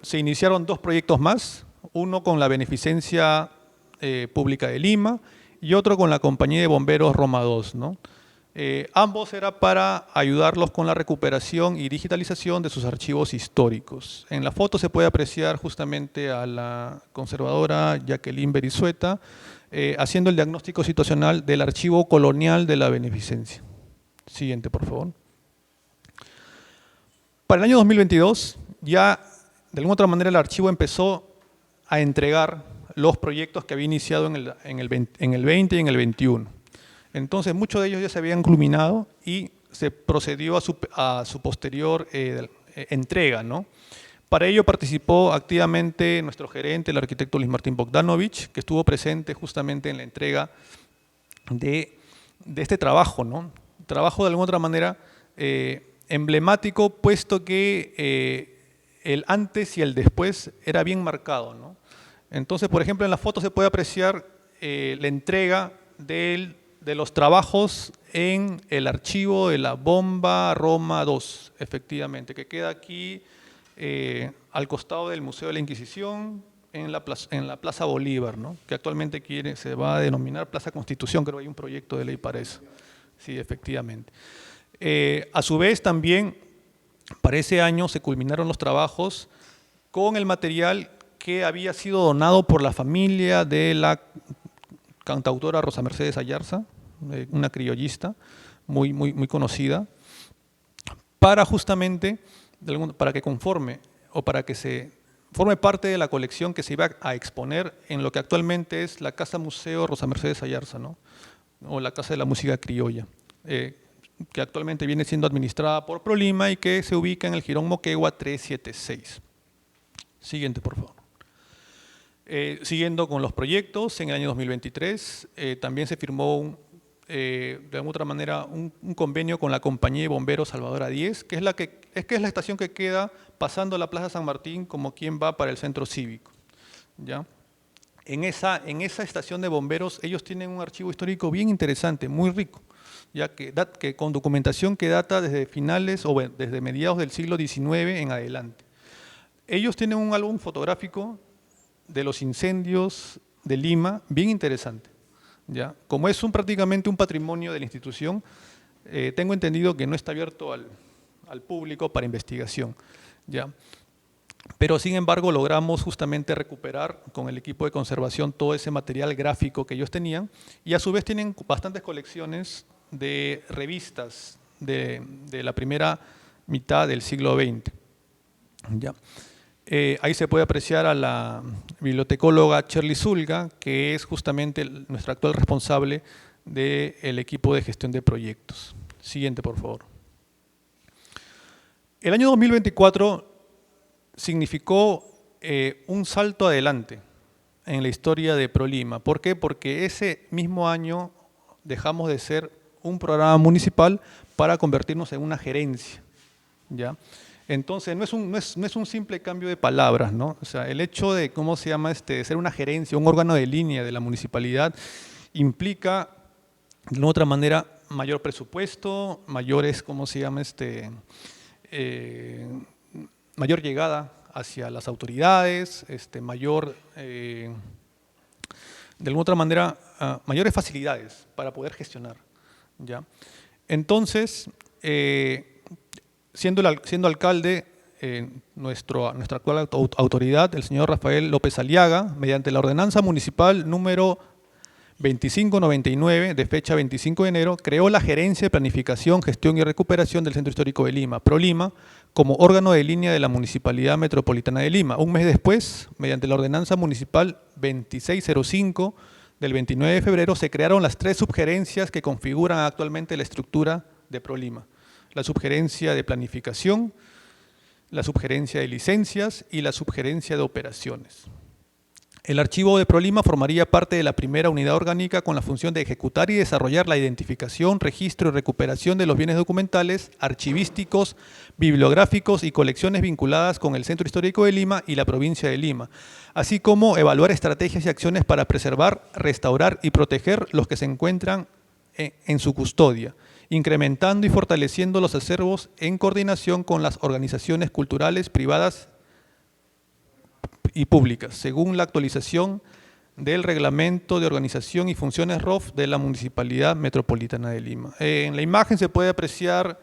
se iniciaron 2 proyectos más, uno con la Beneficencia Pública de Lima y otro con la Compañía de Bomberos Roma II, ¿no? Ambos era para ayudarlos con la recuperación y digitalización de sus archivos históricos. En la foto se puede apreciar justamente a la conservadora Jacqueline Berizueta haciendo el diagnóstico situacional del archivo colonial de la Beneficencia. Siguiente, por favor. Para el año 2022, ya de alguna otra manera el archivo empezó a entregar los proyectos que había iniciado en el 20 y en el 21. Entonces, muchos de ellos ya se habían culminado y se procedió a su posterior entrega, ¿no? Para ello participó activamente nuestro gerente, el arquitecto Luis Martín Bogdanovich, que estuvo presente justamente en la entrega de este trabajo, ¿no? Trabajo de alguna otra manera emblemático, puesto que el antes y el después era bien marcado, ¿no? Entonces, por ejemplo, en la foto se puede apreciar la entrega de los trabajos en el archivo de la bomba Roma II, efectivamente, que queda aquí al costado del Museo de la Inquisición, en la Plaza Bolívar, ¿no? Que actualmente se va a denominar Plaza Constitución, creo que hay un proyecto de ley para eso. Sí, efectivamente. A su vez también, para ese año se culminaron los trabajos con el material que había sido donado por la familia de la cantautora Rosa Mercedes Ayarza, una criollista muy conocida, para justamente, para que conforme o para que se forme parte de la colección que se iba a exponer en lo que actualmente es la Casa Museo Rosa Mercedes Ayarza, ¿no? O la Casa de la Música Criolla, que actualmente viene siendo administrada por Prolima y que se ubica en el Jirón Moquegua 376. Siguiente, por favor. Siguiendo con los proyectos, en el año 2023 también se firmó de alguna otra manera un convenio con la Compañía de Bomberos Salvadora 10, que es la estación que queda pasando la Plaza San Martín como quien va para el centro cívico, ¿ya? En esa estación de bomberos ellos tienen un archivo histórico bien interesante, muy rico, ya que con documentación que data desde finales o desde mediados del siglo XIX en adelante. Ellos tienen un álbum fotográfico de los incendios de Lima bien interesante, ¿ya? Como es prácticamente un patrimonio de la institución, tengo entendido que no está abierto al público para investigación, ¿ya? Pero sin embargo logramos justamente recuperar con el equipo de conservación todo ese material gráfico que ellos tenían, y a su vez tienen bastantes colecciones de revistas de la primera mitad del siglo XX, ¿ya? Ahí se puede apreciar a la bibliotecóloga Shirley Zulga, que es justamente nuestra actual responsable del equipo de gestión de proyectos. Siguiente, por favor. El año 2024 significó un salto adelante en la historia de Prolima. ¿Por qué? Porque ese mismo año dejamos de ser un programa municipal para convertirnos en una gerencia, ¿ya? Entonces, no es un simple cambio de palabras, ¿no? O sea, el hecho de, ser una gerencia, un órgano de línea de la municipalidad, implica, de otra manera, mayor presupuesto, mayor llegada hacia las autoridades, de alguna otra manera, mayores facilidades para poder gestionar, ¿ya? Entonces, siendo alcalde, nuestra actual autoridad, el señor Rafael López Aliaga, mediante la ordenanza municipal número 2599, de fecha 25 de enero, creó la Gerencia de Planificación, Gestión y Recuperación del Centro Histórico de Lima, ProLima, como órgano de línea de la Municipalidad Metropolitana de Lima. Un mes después, mediante la Ordenanza Municipal 2605 del 29 de febrero, se crearon las 3 subgerencias que configuran actualmente la estructura de ProLima. La subgerencia de Planificación, la subgerencia de Licencias y la subgerencia de Operaciones. El archivo de ProLima formaría parte de la primera unidad orgánica con la función de ejecutar y desarrollar la identificación, registro y recuperación de los bienes documentales, archivísticos, bibliográficos y colecciones vinculadas con el Centro Histórico de Lima y la provincia de Lima, así como evaluar estrategias y acciones para preservar, restaurar y proteger los que se encuentran en su custodia, incrementando y fortaleciendo los acervos en coordinación con las organizaciones culturales privadas y públicas, según la actualización del Reglamento de Organización y Funciones ROF de la Municipalidad Metropolitana de Lima. En la imagen se puede apreciar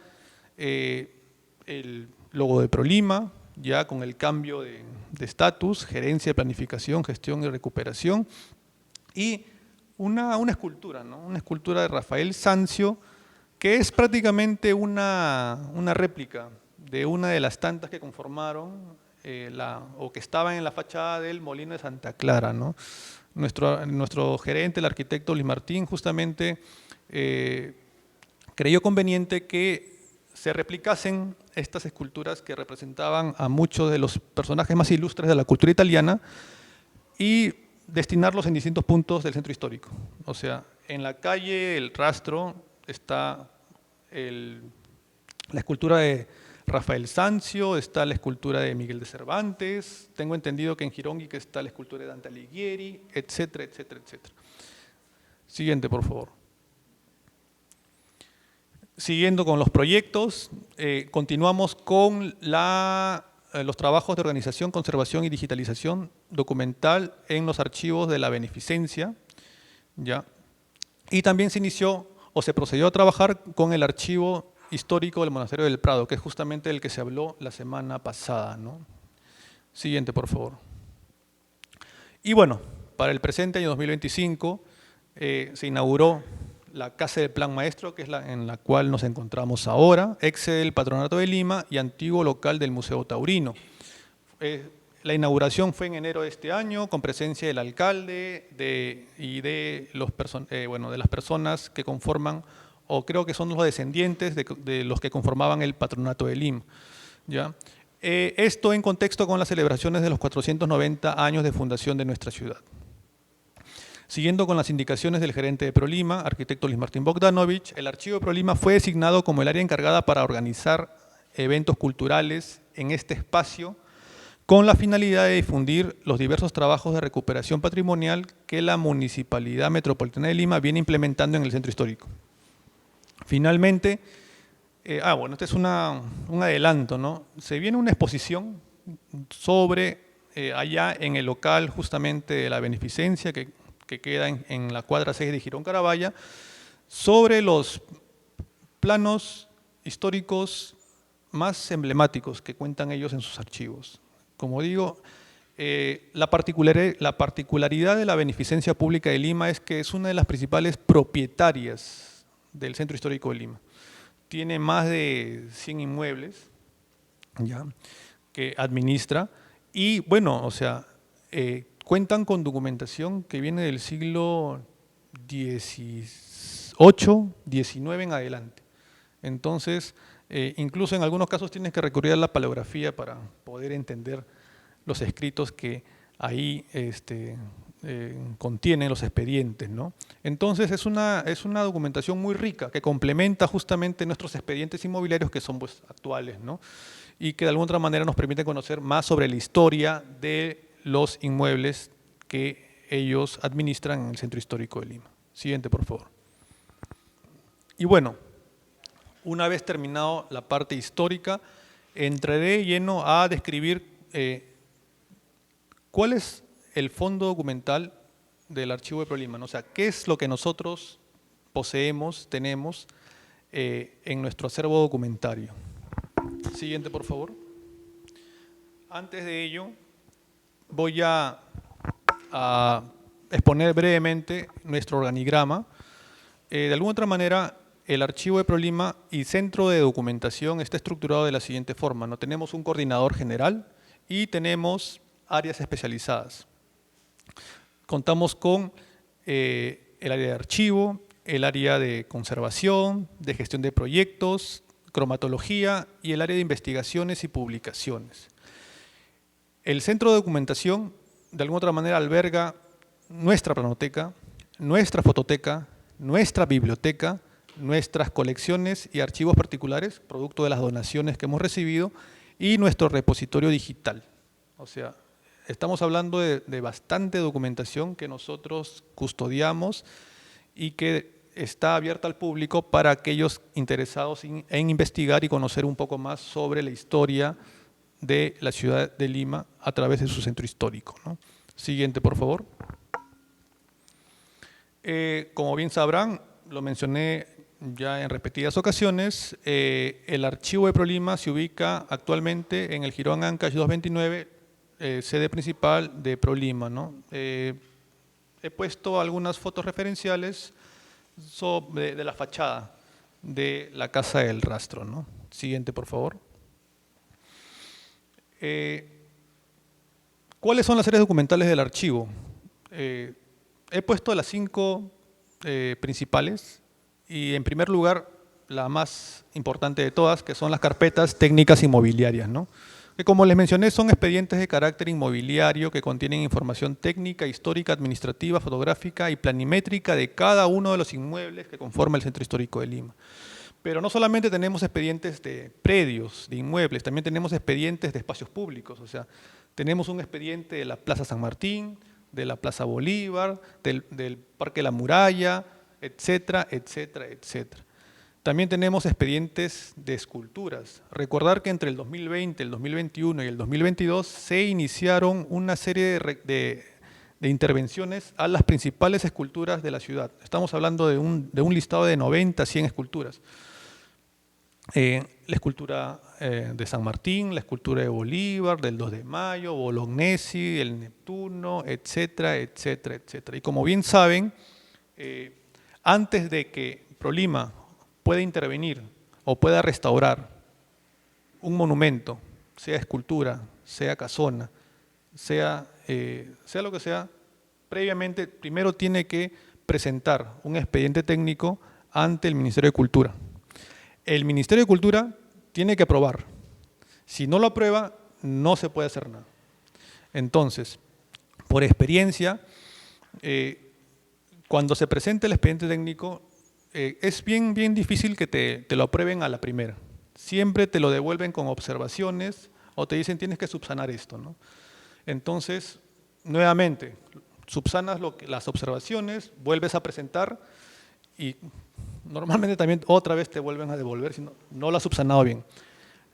el logo de ProLima, ya con el cambio de estatus, Gerencia de Planificación, Gestión y Recuperación, y una escultura, ¿no? Una escultura de Rafael Sanzio, que es prácticamente una réplica de una de las tantas que conformaron o que estaban en la fachada del Molino de Santa Clara, ¿no? Nuestro gerente, el arquitecto Luis Martín, justamente creyó conveniente que se replicasen estas esculturas que representaban a muchos de los personajes más ilustres de la cultura italiana y destinarlos en distintos puntos del centro histórico. O sea, en la calle El Rastro está la escultura de Rafael Sanzio, está la escultura de Miguel de Cervantes, tengo entendido que en Girongi que está la escultura de Dante Alighieri, etcétera, etcétera, etcétera. Siguiente, por favor. Siguiendo con los proyectos, continuamos con los trabajos de organización, conservación y digitalización documental en los archivos de la beneficencia, ¿ya? Y también se inició o se procedió a trabajar con el archivo histórico del Monasterio del Prado, que es justamente el que se habló la semana pasada, ¿no? Siguiente, por favor. Y bueno, para el presente año 2025 se inauguró la Casa del Plan Maestro, que es en la cual nos encontramos ahora, ex del Patronato de Lima y antiguo local del Museo Taurino. La inauguración fue en enero de este año, con presencia del alcalde y de las personas que conforman, o creo que son los descendientes de los que conformaban el Patronato de Lima, ¿ya? Esto en contexto con las celebraciones de los 490 años de fundación de nuestra ciudad. Siguiendo con las indicaciones del gerente de ProLima, arquitecto Luis Martín Bogdanovich, el archivo de ProLima fue designado como el área encargada para organizar eventos culturales en este espacio con la finalidad de difundir los diversos trabajos de recuperación patrimonial que la Municipalidad Metropolitana de Lima viene implementando en el centro histórico. Finalmente, este es un adelanto, ¿no? Se viene una exposición sobre allá en el local justamente de la beneficencia que queda en la cuadra 6 de Girón Caravalla, sobre los planos históricos más emblemáticos que cuentan ellos en sus archivos. Como digo, la particularidad de la beneficencia pública de Lima es que es una de las principales propietarias del Centro Histórico de Lima. Tiene más de 100 inmuebles, ¿ya?, que administra y, bueno, o sea, cuentan con documentación que viene del siglo XVIII, XIX en adelante. Entonces, incluso en algunos casos tienes que recurrir a la paleografía para poder entender los escritos que ahí contienen los expedientes, ¿no? Entonces, es una documentación muy rica que complementa justamente nuestros expedientes inmobiliarios que son pues actuales, ¿no? Y que de alguna otra manera nos permite conocer más sobre la historia de los inmuebles que ellos administran en el Centro Histórico de Lima. Siguiente, por favor. Y bueno, una vez terminado la parte histórica, entraré lleno a describir cuál es el fondo documental del archivo de ProLima, ¿no? O sea, qué es lo que nosotros poseemos, tenemos en nuestro acervo documentario. Siguiente, por favor. Antes de ello, voy a exponer brevemente nuestro organigrama. De alguna otra manera, el archivo de ProLima y centro de documentación está estructurado de la siguiente forma, ¿no? Tenemos un coordinador general y tenemos áreas especializadas. Contamos con el área de archivo, el área de conservación, de gestión de proyectos, cromatología y el área de investigaciones y publicaciones. El centro de documentación, de alguna otra manera, alberga nuestra planoteca, nuestra fototeca, nuestra biblioteca, nuestras colecciones y archivos particulares, producto de las donaciones que hemos recibido, y nuestro repositorio digital. O sea, estamos hablando de bastante documentación que nosotros custodiamos y que está abierta al público para aquellos interesados en investigar y conocer un poco más sobre la historia de la ciudad de Lima a través de su centro histórico, ¿no? Siguiente, por favor. Como bien sabrán, lo mencioné ya en repetidas ocasiones, el archivo de ProLima se ubica actualmente en el Jirón Ancash 229, sede principal de ProLima, ¿no? He puesto algunas fotos referenciales de la fachada de la Casa del Rastro, ¿no? Siguiente, por favor. ¿Cuáles son las áreas documentales del archivo? He puesto las 5 principales y en primer lugar la más importante de todas, que son las carpetas técnicas inmobiliarias, ¿no? Que como les mencioné son expedientes de carácter inmobiliario que contienen información técnica, histórica, administrativa, fotográfica y planimétrica de cada uno de los inmuebles que conforman el Centro Histórico de Lima. Pero no solamente tenemos expedientes de predios, de inmuebles, también tenemos expedientes de espacios públicos, o sea, tenemos un expediente de la Plaza San Martín, de la Plaza Bolívar, del Parque La Muralla, etcétera, etcétera, etcétera. También tenemos expedientes de esculturas. Recordar que entre el 2020, el 2021 y el 2022 se iniciaron una serie de intervenciones a las principales esculturas de la ciudad. Estamos hablando de un listado de 90 a 100 esculturas. La escultura de San Martín, la escultura de Bolívar, del 2 de Mayo, Bolognesi, el Neptuno, etcétera, etcétera, etcétera. Y como bien saben, antes de que ProLima pueda intervenir o pueda restaurar un monumento, sea escultura, sea casona, sea lo que sea, previamente primero tiene que presentar un expediente técnico ante el Ministerio de Cultura. El Ministerio de Cultura tiene que aprobar. Si no lo aprueba, no se puede hacer nada. Entonces, por experiencia, cuando se presenta el expediente técnico, es bien difícil que te lo aprueben a la primera. Siempre te lo devuelven con observaciones o te dicen tienes que subsanar esto, ¿no? Entonces, nuevamente, subsanas las observaciones, vuelves a presentar y normalmente también otra vez te vuelven a devolver si no lo has subsanado bien.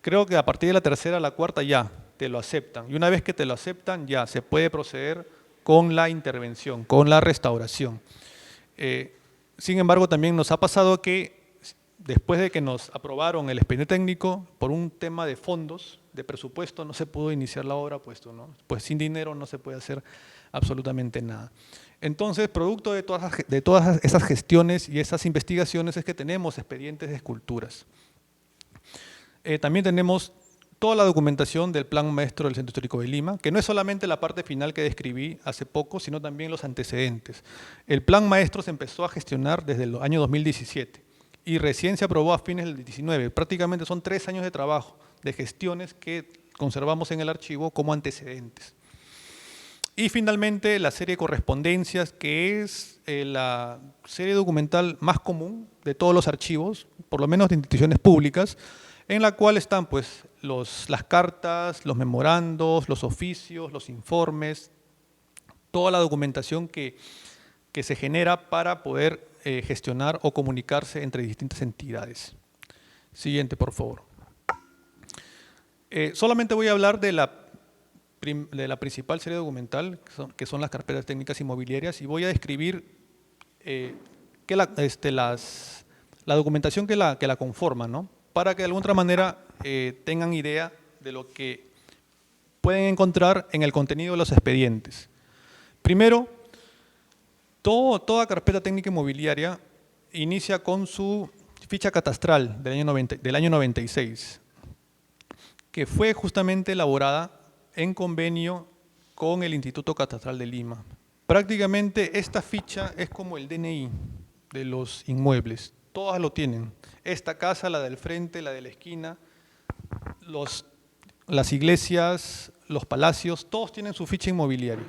Creo que a partir de la tercera, la cuarta ya te lo aceptan. Y una vez que te lo aceptan ya se puede proceder con la intervención, con la restauración. Sin embargo, también nos ha pasado que después de que nos aprobaron el expediente técnico, por un tema de fondos, de presupuesto, no se pudo iniciar la obra, puesto, ¿no? Pues sin dinero no se puede hacer absolutamente nada. Entonces, producto de todas esas gestiones y esas investigaciones es que tenemos expedientes de esculturas. También tenemos toda la documentación del Plan Maestro del Centro Histórico de Lima, que no es solamente la parte final que describí hace poco, sino también los antecedentes. El Plan Maestro se empezó a gestionar desde el año 2017 y recién se aprobó a fines del 2019. Prácticamente son 3 años de trabajo, de gestiones que conservamos en el archivo como antecedentes. Y finalmente la serie de correspondencias, que es la serie documental más común de todos los archivos, por lo menos de instituciones públicas, en la cual están pues las cartas, los memorandos, los oficios, los informes, toda la documentación que se genera para poder gestionar o comunicarse entre distintas entidades. Siguiente, por favor. Solamente voy a hablar de la principal serie documental, que son las carpetas técnicas inmobiliarias, y voy a describir la documentación que la conforma, ¿no? Para que de alguna otra manera tengan idea de lo que pueden encontrar en el contenido de los expedientes. Primero, Toda carpeta técnica inmobiliaria inicia con su ficha catastral del año 96, que fue justamente elaborada en convenio con el Instituto Catastral de Lima. Prácticamente esta ficha es como el DNI de los inmuebles, todas lo tienen. Esta casa, la del frente, la de la esquina, las iglesias, los palacios, todos tienen su ficha inmobiliaria,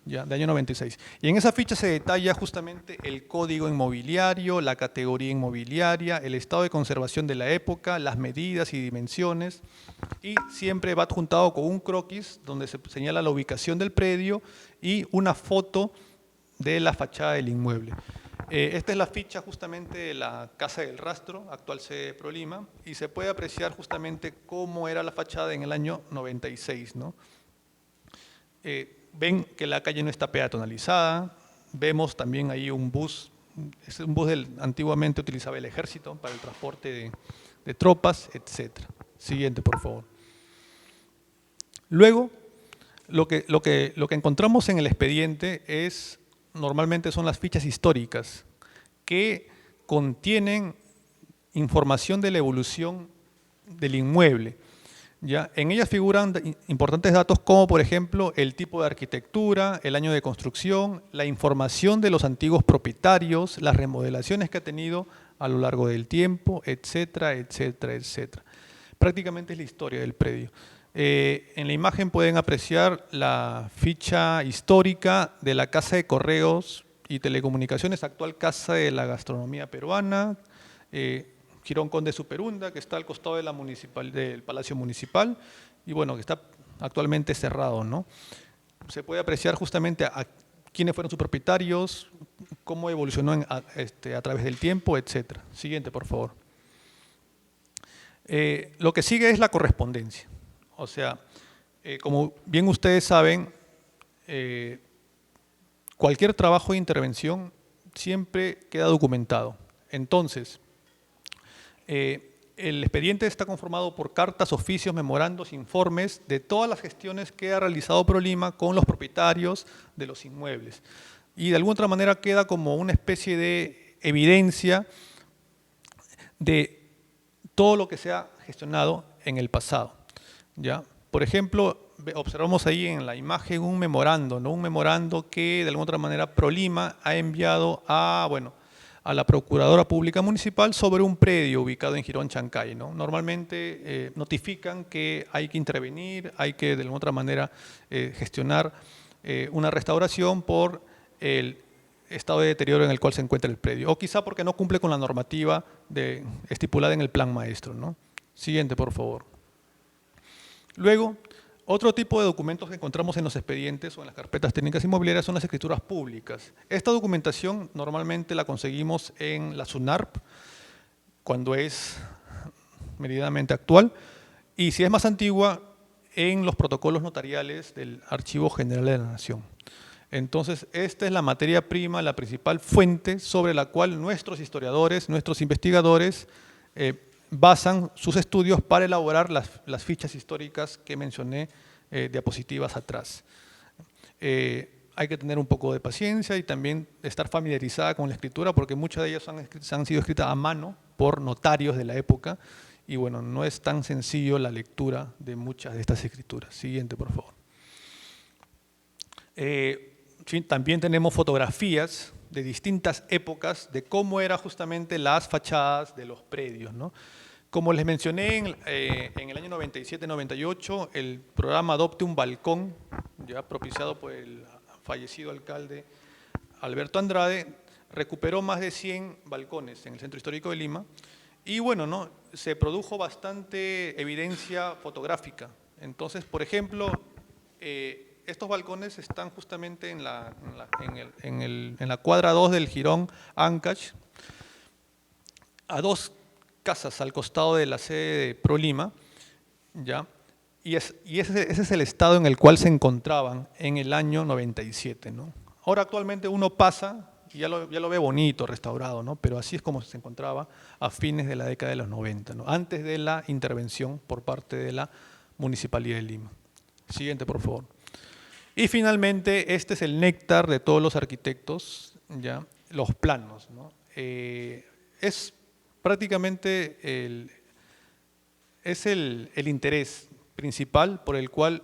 ya, de año 96. Y en esa ficha se detalla justamente el código inmobiliario, la categoría inmobiliaria, el estado de conservación de la época, las medidas y dimensiones, y siempre va adjuntado con un croquis donde se señala la ubicación del predio y una foto de la fachada del inmueble. Esta es la ficha justamente de la Casa del Rastro, actual sede de ProLima, y se puede apreciar justamente cómo era la fachada en el año 96, ¿no? Ven que la calle no está peatonalizada, vemos también ahí un bus, es un bus antiguamente utilizaba el ejército para el transporte de tropas, etc. Siguiente, por favor. Luego, lo que encontramos en el expediente es, normalmente son las fichas históricas, que contienen información de la evolución del inmueble. ¿Ya? En ellas figuran importantes datos como, por ejemplo, el tipo de arquitectura, el año de construcción, la información de los antiguos propietarios, las remodelaciones que ha tenido a lo largo del tiempo, etcétera, etcétera, etcétera. Prácticamente es la historia del predio. En la imagen pueden apreciar la ficha histórica de la Casa de Correos y Telecomunicaciones, actual Casa de la Gastronomía Peruana, Girón Conde Superunda, que está al costado de del Palacio Municipal, y bueno, que está actualmente cerrado, ¿no? Se puede apreciar justamente a quiénes fueron sus propietarios, cómo evolucionó a través del tiempo, etcétera. Siguiente, por favor. Lo que sigue es la correspondencia. O sea, como bien ustedes saben, cualquier trabajo de intervención siempre queda documentado. Entonces, el expediente está conformado por cartas, oficios, memorandos, informes de todas las gestiones que ha realizado ProLima con los propietarios de los inmuebles. Y de alguna otra manera queda como una especie de evidencia de todo lo que se ha gestionado en el pasado, ¿ya? Por ejemplo, observamos ahí en la imagen un memorando, ¿no? Un memorando que de alguna otra manera ProLima ha enviado a la Procuradora Pública Municipal sobre un predio ubicado en Girón Chancay, ¿no? Normalmente notifican que hay que intervenir, hay que de alguna otra manera gestionar una restauración por el estado de deterioro en el cual se encuentra el predio, o quizá porque no cumple con la normativa estipulada en el plan maestro, ¿no? Siguiente, por favor. Luego, otro tipo de documentos que encontramos en los expedientes o en las carpetas técnicas inmobiliarias son las escrituras públicas. Esta documentación normalmente la conseguimos en la SUNARP, cuando es meridamente actual, y si es más antigua, en los protocolos notariales del Archivo General de la Nación. Entonces, esta es la materia prima, la principal fuente sobre la cual nuestros historiadores, nuestros investigadores basan sus estudios para elaborar las fichas históricas que mencioné diapositivas atrás. Hay que tener un poco de paciencia y también estar familiarizada con la escritura, porque muchas de ellas han sido escritas a mano por notarios de la época, y bueno, no es tan sencillo la lectura de muchas de estas escrituras. Siguiente, por favor. También tenemos fotografías de distintas épocas de cómo eran justamente las fachadas de los predios, ¿no? Como les mencioné, en el año 97-98 el programa Adopte un Balcón, ya propiciado por el fallecido alcalde Alberto Andrade, recuperó más de 100 balcones en el Centro Histórico de Lima, y bueno, ¿no? Se produjo bastante evidencia fotográfica. Entonces, por ejemplo, estos balcones están justamente en la cuadra 2 del Jirón Ancash, a 2 casas al costado de la sede de ProLima, ¿ya? Y ese es el estado en el cual se encontraban en el año 97, ¿no? Ahora actualmente uno pasa y ya lo ve bonito, restaurado, ¿no? Pero así es como se encontraba a fines de la década de los 90, ¿no? Antes de la intervención por parte de la Municipalidad de Lima. Siguiente, por favor. Y finalmente, este es el néctar de todos los arquitectos, ¿ya? Los planos, ¿no? Es prácticamente el interés principal por el cual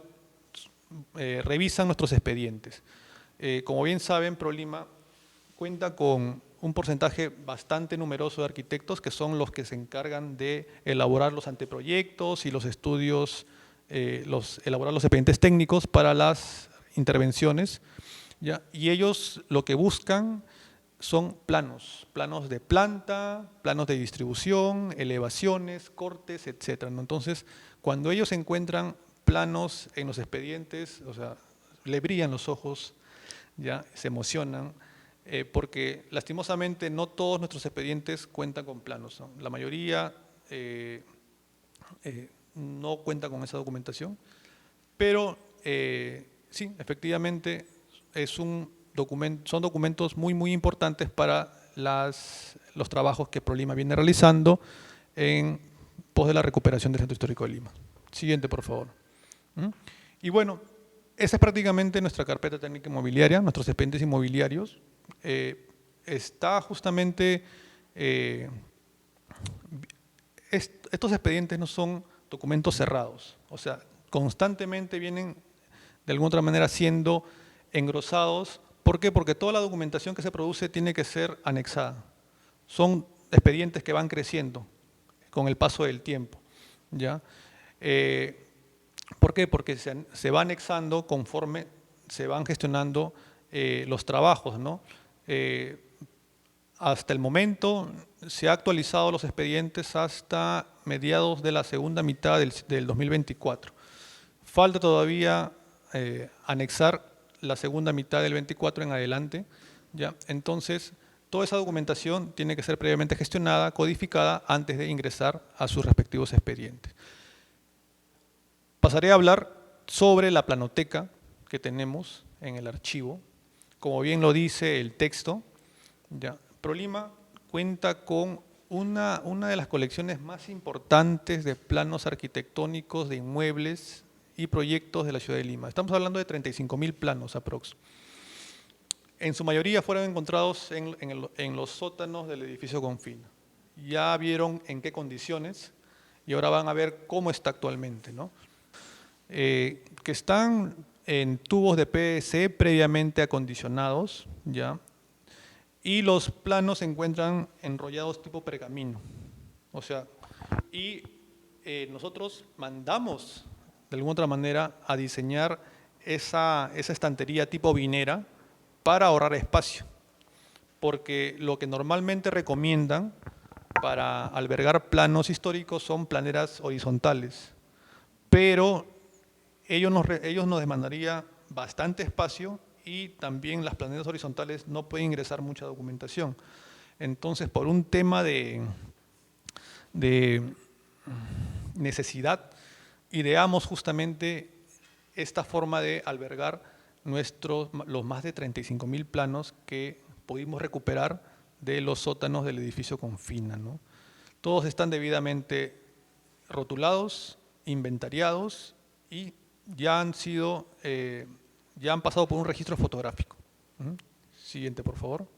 revisan nuestros expedientes. Como bien saben, ProLima cuenta con un porcentaje bastante numeroso de arquitectos que son los que se encargan de elaborar los anteproyectos y los estudios, elaborar los expedientes técnicos para las intervenciones, ¿ya? Y ellos lo que buscan son planos de planta, planos de distribución, elevaciones, cortes, etc. ¿no? Entonces, cuando ellos encuentran planos en los expedientes, o sea, le brillan los ojos, ya se emocionan, porque lastimosamente no todos nuestros expedientes cuentan con planos, ¿no? La mayoría no cuenta con esa documentación, pero sí, efectivamente son documentos muy importantes para los trabajos que ProLima viene realizando en pos de la recuperación del Centro Histórico de Lima. Siguiente, por favor. Y bueno, esa es prácticamente nuestra carpeta técnica inmobiliaria, nuestros expedientes inmobiliarios. Está justamente, estos expedientes no son documentos cerrados, o sea, constantemente vienen de alguna otra manera siendo engrosados. ¿Por qué? Porque toda la documentación que se produce tiene que ser anexada. Son expedientes que van creciendo con el paso del tiempo, ¿ya? ¿Por qué? Porque se va anexando conforme se van gestionando los trabajos, ¿no? Hasta el momento se ha actualizado los expedientes hasta mediados de la segunda mitad del 2024. Falta todavía anexar la segunda mitad del 24 en adelante, ¿ya? Entonces, toda esa documentación tiene que ser previamente gestionada, codificada, antes de ingresar a sus respectivos expedientes. Pasaré a hablar sobre la planoteca que tenemos en el archivo. Como bien lo dice el texto, ¿ya? ProLima cuenta con una de las colecciones más importantes de planos arquitectónicos de inmuebles y proyectos de la ciudad de Lima. Estamos hablando de 35.000 planos aprox. En su mayoría fueron encontrados en los sótanos del edificio Confina. Ya vieron en qué condiciones y ahora van a ver cómo está actualmente, ¿no? Que están en tubos de PVC previamente acondicionados, ¿ya? Y los planos se encuentran enrollados tipo pergamino. O sea, y nosotros mandamos de alguna otra manera a diseñar esa estantería tipo vinera para ahorrar espacio. Porque lo que normalmente recomiendan para albergar planos históricos son planeras horizontales. Pero ellos nos demandaría bastante espacio y también las planeras horizontales no pueden ingresar mucha documentación. Entonces, por un tema de necesidad, ideamos justamente esta forma de albergar los más de 35.000 planos que pudimos recuperar de los sótanos del edificio Confina, ¿no? Todos están debidamente rotulados, inventariados y ya han pasado por un registro fotográfico. Siguiente, por favor.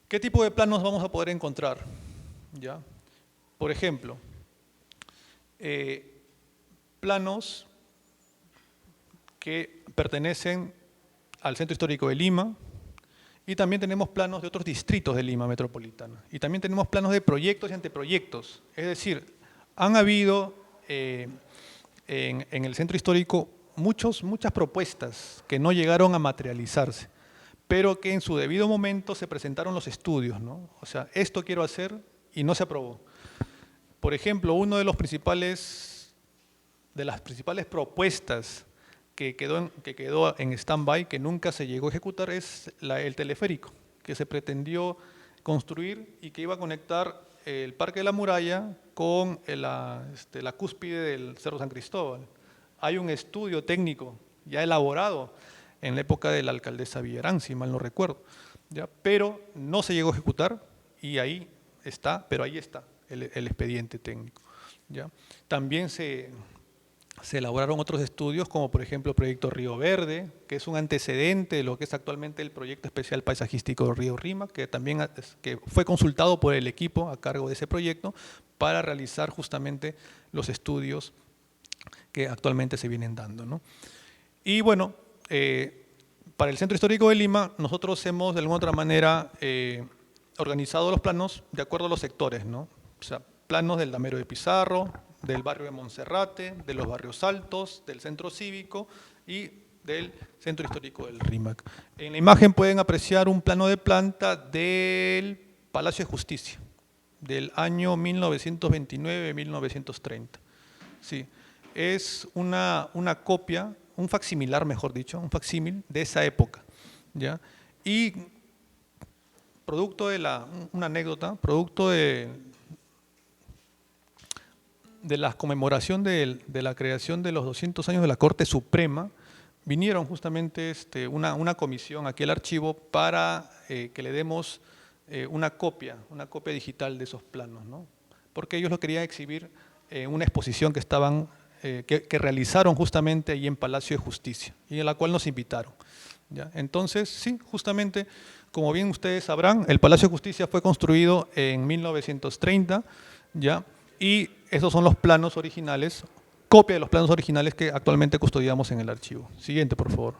¿Qué tipo de planos vamos a poder encontrar? ¿Ya? Por ejemplo, planos que pertenecen al Centro Histórico de Lima y también tenemos planos de otros distritos de Lima metropolitana. Y también tenemos planos de proyectos y anteproyectos. Es decir, han habido en el Centro Histórico muchas propuestas que no llegaron a materializarse, pero que en su debido momento se presentaron los estudios, ¿no? O sea, esto quiero hacer y no se aprobó. Por ejemplo, una de las principales propuestas que quedó en stand-by, que nunca se llegó a ejecutar, es el teleférico, que se pretendió construir y que iba a conectar el Parque de la Muralla con la cúspide del Cerro San Cristóbal. Hay un estudio técnico ya elaborado en la época de la alcaldesa Villarán, si mal no recuerdo, ¿ya? Pero no se llegó a ejecutar y ahí está, pero ahí está el expediente técnico, ¿ya? También se se elaboraron otros estudios, como por ejemplo el proyecto Río Verde, que es un antecedente de lo que es actualmente el proyecto especial paisajístico Río Rímac, que también que fue consultado por el equipo a cargo de ese proyecto para realizar justamente los estudios que actualmente se vienen dando, ¿no? Y bueno, para el Centro Histórico de Lima, nosotros hemos de alguna otra manera organizado los planos de acuerdo a los sectores, ¿no? O sea, planos del Damero de Pizarro, del barrio de Monserrate, de los barrios altos, del centro cívico y del Centro Histórico del Rímac. En la imagen pueden apreciar un plano de planta del Palacio de Justicia, del año 1929-1930. Sí, es una copia, un facsimilar, mejor dicho, un facsímil de esa época, ¿ya? Y producto de una anécdota, producto de la conmemoración de la creación de los 200 años de la Corte Suprema, vinieron justamente una comisión aquí al archivo para que le demos una copia digital de esos planos, ¿no? Porque ellos lo querían exhibir en una exposición que que realizaron justamente ahí en Palacio de Justicia y en la cual nos invitaron, ¿ya? Entonces, sí, justamente, como bien ustedes sabrán, el Palacio de Justicia fue construido en 1930, ¿ya? Y esos son los planos originales, copia de los planos originales que actualmente custodiamos en el archivo. Siguiente, por favor.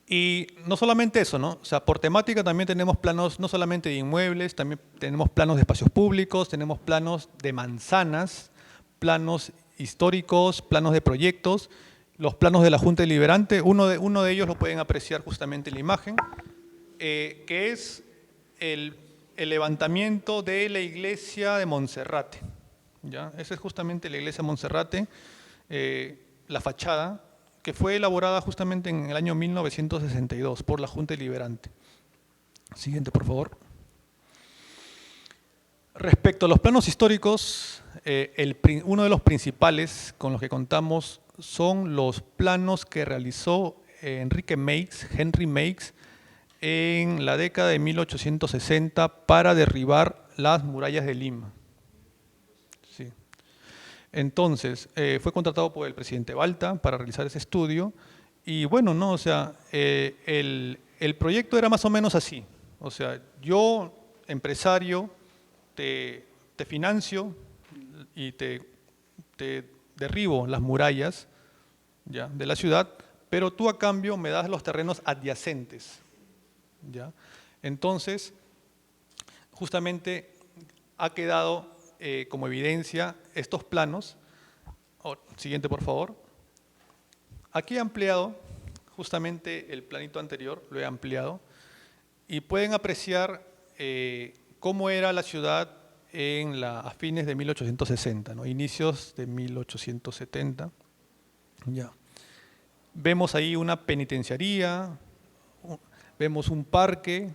Y no solamente eso, ¿no? O sea, por temática también tenemos planos no solamente de inmuebles, también tenemos planos de espacios públicos, tenemos planos de manzanas, planos históricos, planos de proyectos, los planos de la Junta Deliberante. Uno de ellos lo pueden apreciar justamente en la imagen, que es el levantamiento de la iglesia de Monserrate, ¿ya? Esa es justamente la iglesia de Monserrate, la fachada, que fue elaborada justamente en el año 1962 por la Junta Deliberante. Siguiente, por favor. Respecto a los planos históricos, uno de los principales con los que contamos son los planos que realizó Henry Meix, en la década de 1860 para derribar las murallas de Lima. Sí. Entonces, fue contratado por el presidente Balta para realizar ese estudio y bueno, no, o sea, el proyecto era más o menos así. O sea, yo, empresario, te financio y te derribo las murallas, ¿ya?, de la ciudad, pero tú a cambio me das los terrenos adyacentes, ¿ya? Entonces, justamente ha quedado como evidencia estos planos. Siguiente, por favor. Aquí he ampliado justamente el planito anterior, lo he ampliado, y pueden apreciar cómo era la ciudad a fines de 1860, ¿no?, inicios de 1870. Ya. Vemos ahí una penitenciaría, vemos un parque,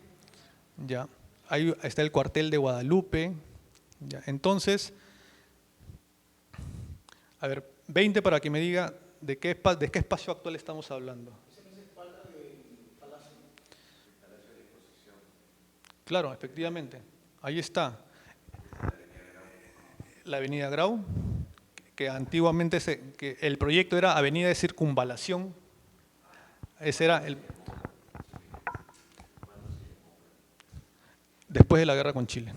ya. Ahí está el cuartel de Guadalupe. Ya. Entonces, a ver, 20 para que me diga de qué espacio actual estamos hablando. Claro, efectivamente, ahí está. La avenida Grau, que antiguamente que el proyecto era avenida de circunvalación. Ese era después de la guerra con Chile.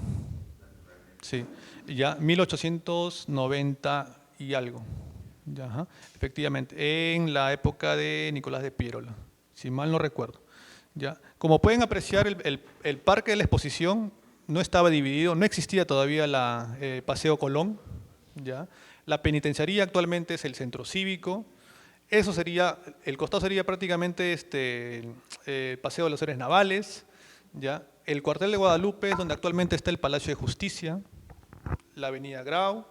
Sí, ya 1890 y algo. Ya, ajá, efectivamente, en la época de Nicolás de Piérola, si mal no recuerdo. Ya. Como pueden apreciar, el parque de la exposición no estaba dividido, no existía todavía Paseo Colón. ¿Ya? La penitenciaría actualmente es el centro cívico. Eso sería, el costado sería prácticamente Paseo de los Héroes Navales. ¿Ya? El cuartel de Guadalupe es donde actualmente está el Palacio de Justicia, la avenida Grau.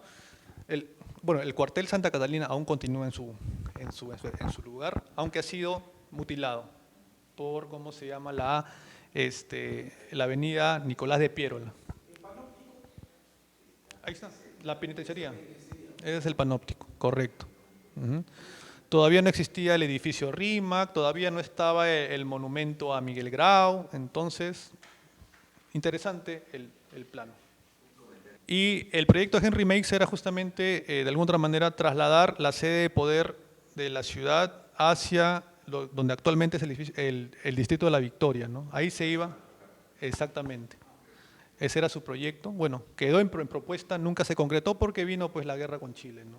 Bueno, el cuartel Santa Catalina aún continúa en su lugar, aunque ha sido mutilado por, ¿cómo se llama?, la avenida Nicolás de Piérola. Ahí está, la penitenciaría. Ese es el panóptico, correcto. Todavía no existía el edificio Rímac, todavía no estaba el monumento a Miguel Grau, entonces, interesante el plano. Y el proyecto de Henry Meix era justamente, de alguna otra manera, trasladar la sede de poder de la ciudad hacia donde actualmente es el Distrito de la Victoria, ¿no? Ahí se iba, exactamente. Ese era su proyecto. Bueno, quedó en propuesta, nunca se concretó porque vino pues la guerra con Chile, ¿no?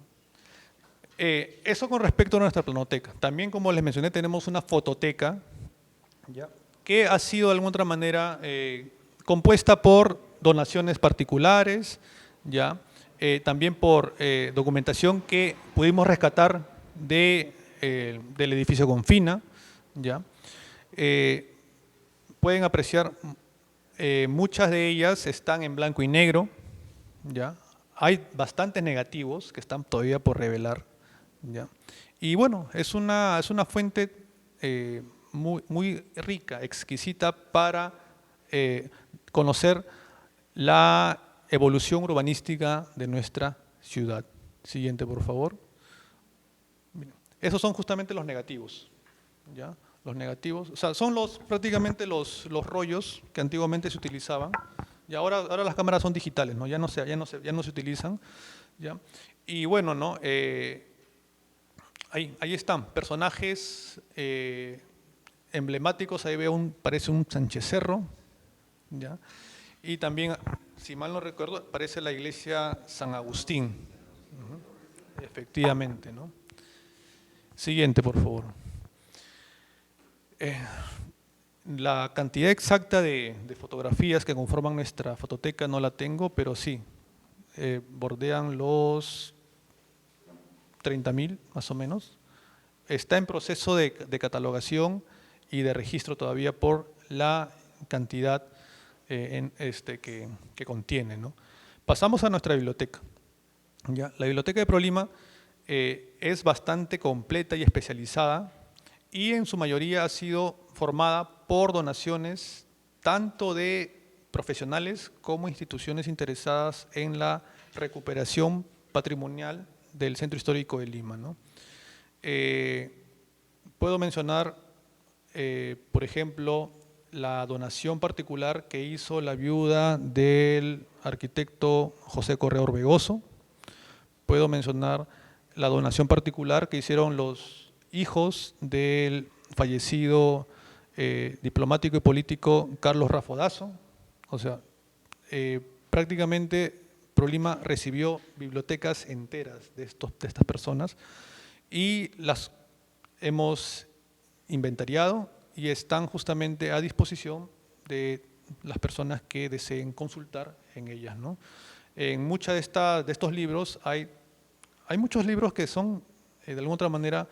Eso con respecto a nuestra planoteca. También, como les mencioné, tenemos una fototeca, ¿ya?, que ha sido de alguna otra manera compuesta por donaciones particulares, ¿ya? También por documentación que pudimos rescatar del edificio Confina, ¿ya? Pueden apreciar, muchas de ellas están en blanco y negro, ¿ya? Hay bastantes negativos que están todavía por revelar, ¿ya? Y bueno, es una fuente muy rica, exquisita para conocer la evolución urbanística de nuestra ciudad. Siguiente, por favor. Esos son justamente los negativos, ¿ya? Los negativos, o sea, son prácticamente los rollos que antiguamente se utilizaban, y ahora las cámaras son digitales, ¿no? Ya no se utilizan, ¿ya? Y bueno, ¿no? Ahí están, personajes emblemáticos. Ahí veo parece un Sánchez Cerro, ¿ya? Y también, si mal no recuerdo, parece la iglesia San Agustín. Efectivamente, ¿no? Siguiente, por favor. La cantidad exacta de fotografías que conforman nuestra fototeca no la tengo, pero sí, bordean los 30.000 más o menos. Está en proceso de catalogación y de registro todavía por la cantidad que contiene, ¿no? Pasamos a nuestra biblioteca, ¿ya? La biblioteca de ProLima es bastante completa y especializada, y en su mayoría ha sido formada por donaciones tanto de profesionales como instituciones interesadas en la recuperación patrimonial del Centro Histórico de Lima, ¿no? Puedo mencionar, por ejemplo, la donación particular que hizo la viuda del arquitecto José Correa Orbegoso. Puedo mencionar la donación particular que hicieron los hijos del fallecido diplomático y político Carlos Rafodazo. O sea, prácticamente ProLima recibió bibliotecas enteras de estas personas, y las hemos inventariado y están justamente a disposición de las personas que deseen consultar en ellas, ¿no? En muchos de estos libros hay muchos libros que son de alguna otra manera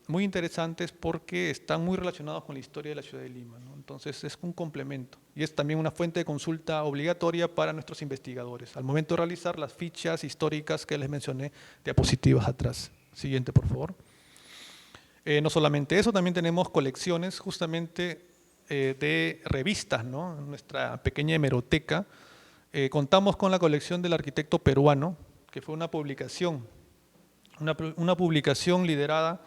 muy interesantes porque están muy relacionados con la historia de la ciudad de Lima, ¿no? Entonces es un complemento y es también una fuente de consulta obligatoria para nuestros investigadores al momento de realizar las fichas históricas que les mencioné, diapositivas atrás. Siguiente, por favor. No solamente eso, también tenemos colecciones justamente de revistas, ¿no? En nuestra pequeña hemeroteca contamos con la colección del arquitecto peruano, que fue una publicación liderada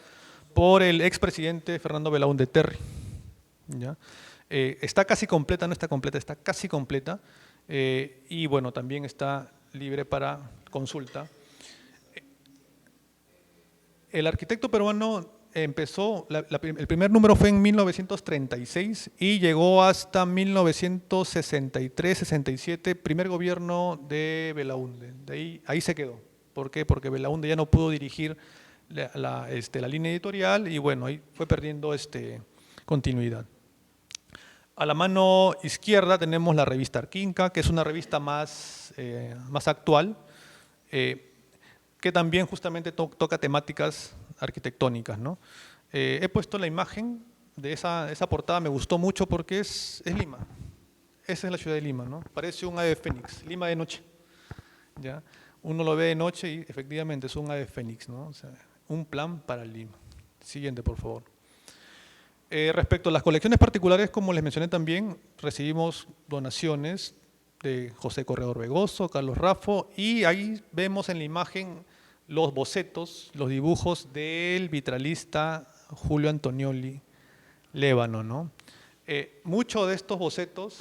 por el expresidente Fernando Belaúnde Terry, ¿ya? Está casi completa, no está completa, está casi completa, y bueno, también está libre para consulta. El arquitecto peruano empezó, el primer número fue en 1936 y llegó hasta 1963-67, primer gobierno de Belaúnde. Ahí se quedó. ¿Por qué? Porque Belaúnde ya no pudo dirigir la línea editorial y bueno, ahí fue perdiendo continuidad. A la mano izquierda tenemos la revista Arquinca, que es una revista más actual, que también justamente toca temáticas arquitectónicas, ¿no? He puesto la imagen de esa portada, me gustó mucho porque es Lima. Esa es la ciudad de Lima, ¿no? Parece un ave fénix, Lima de noche, ¿ya? Uno lo ve de noche y efectivamente es un ave fénix, ¿no? O sea, un plan para Lima. Siguiente, por favor. Respecto a las colecciones particulares, como les mencioné también, recibimos donaciones de José Correa Orbegoso, Carlos Raffo, y ahí vemos en la imagen los bocetos, los dibujos del vitralista Julio Antonioli Lévano, ¿no? Muchos de estos bocetos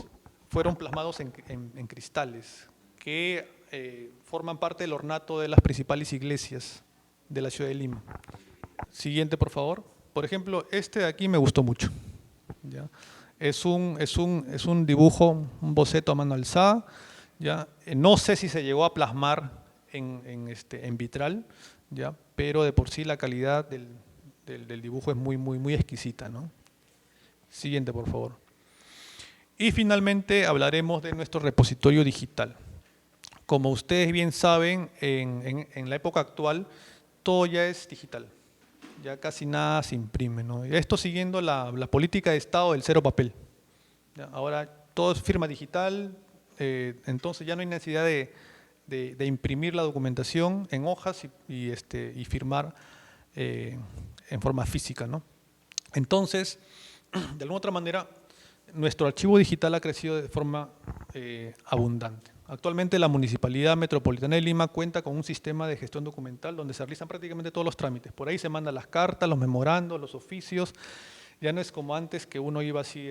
fueron plasmados en cristales, que forman parte del ornato de las principales iglesias de la ciudad de Lima. Siguiente, por favor. Por ejemplo, este de aquí me gustó mucho. ¿Ya? Es un dibujo, un boceto a mano alzada. ¿Ya? No sé si se llegó a plasmar en vitral, ¿ya? Pero de por sí la calidad del dibujo es muy exquisita, ¿no? Siguiente, por favor. Y finalmente hablaremos de nuestro repositorio digital. Como ustedes bien saben, en la época actual todo ya es digital, ya casi nada se imprime, ¿no? Esto siguiendo la política de Estado del cero papel. ¿Ya? Ahora todo es firma digital, entonces ya no hay necesidad de imprimir la documentación en hojas y firmar en forma física, ¿no? Entonces, de alguna otra manera, nuestro archivo digital ha crecido de forma abundante. Actualmente la Municipalidad Metropolitana de Lima cuenta con un sistema de gestión documental donde se realizan prácticamente todos los trámites. Por ahí se mandan las cartas, los memorandos, los oficios. Ya no es como antes que uno iba así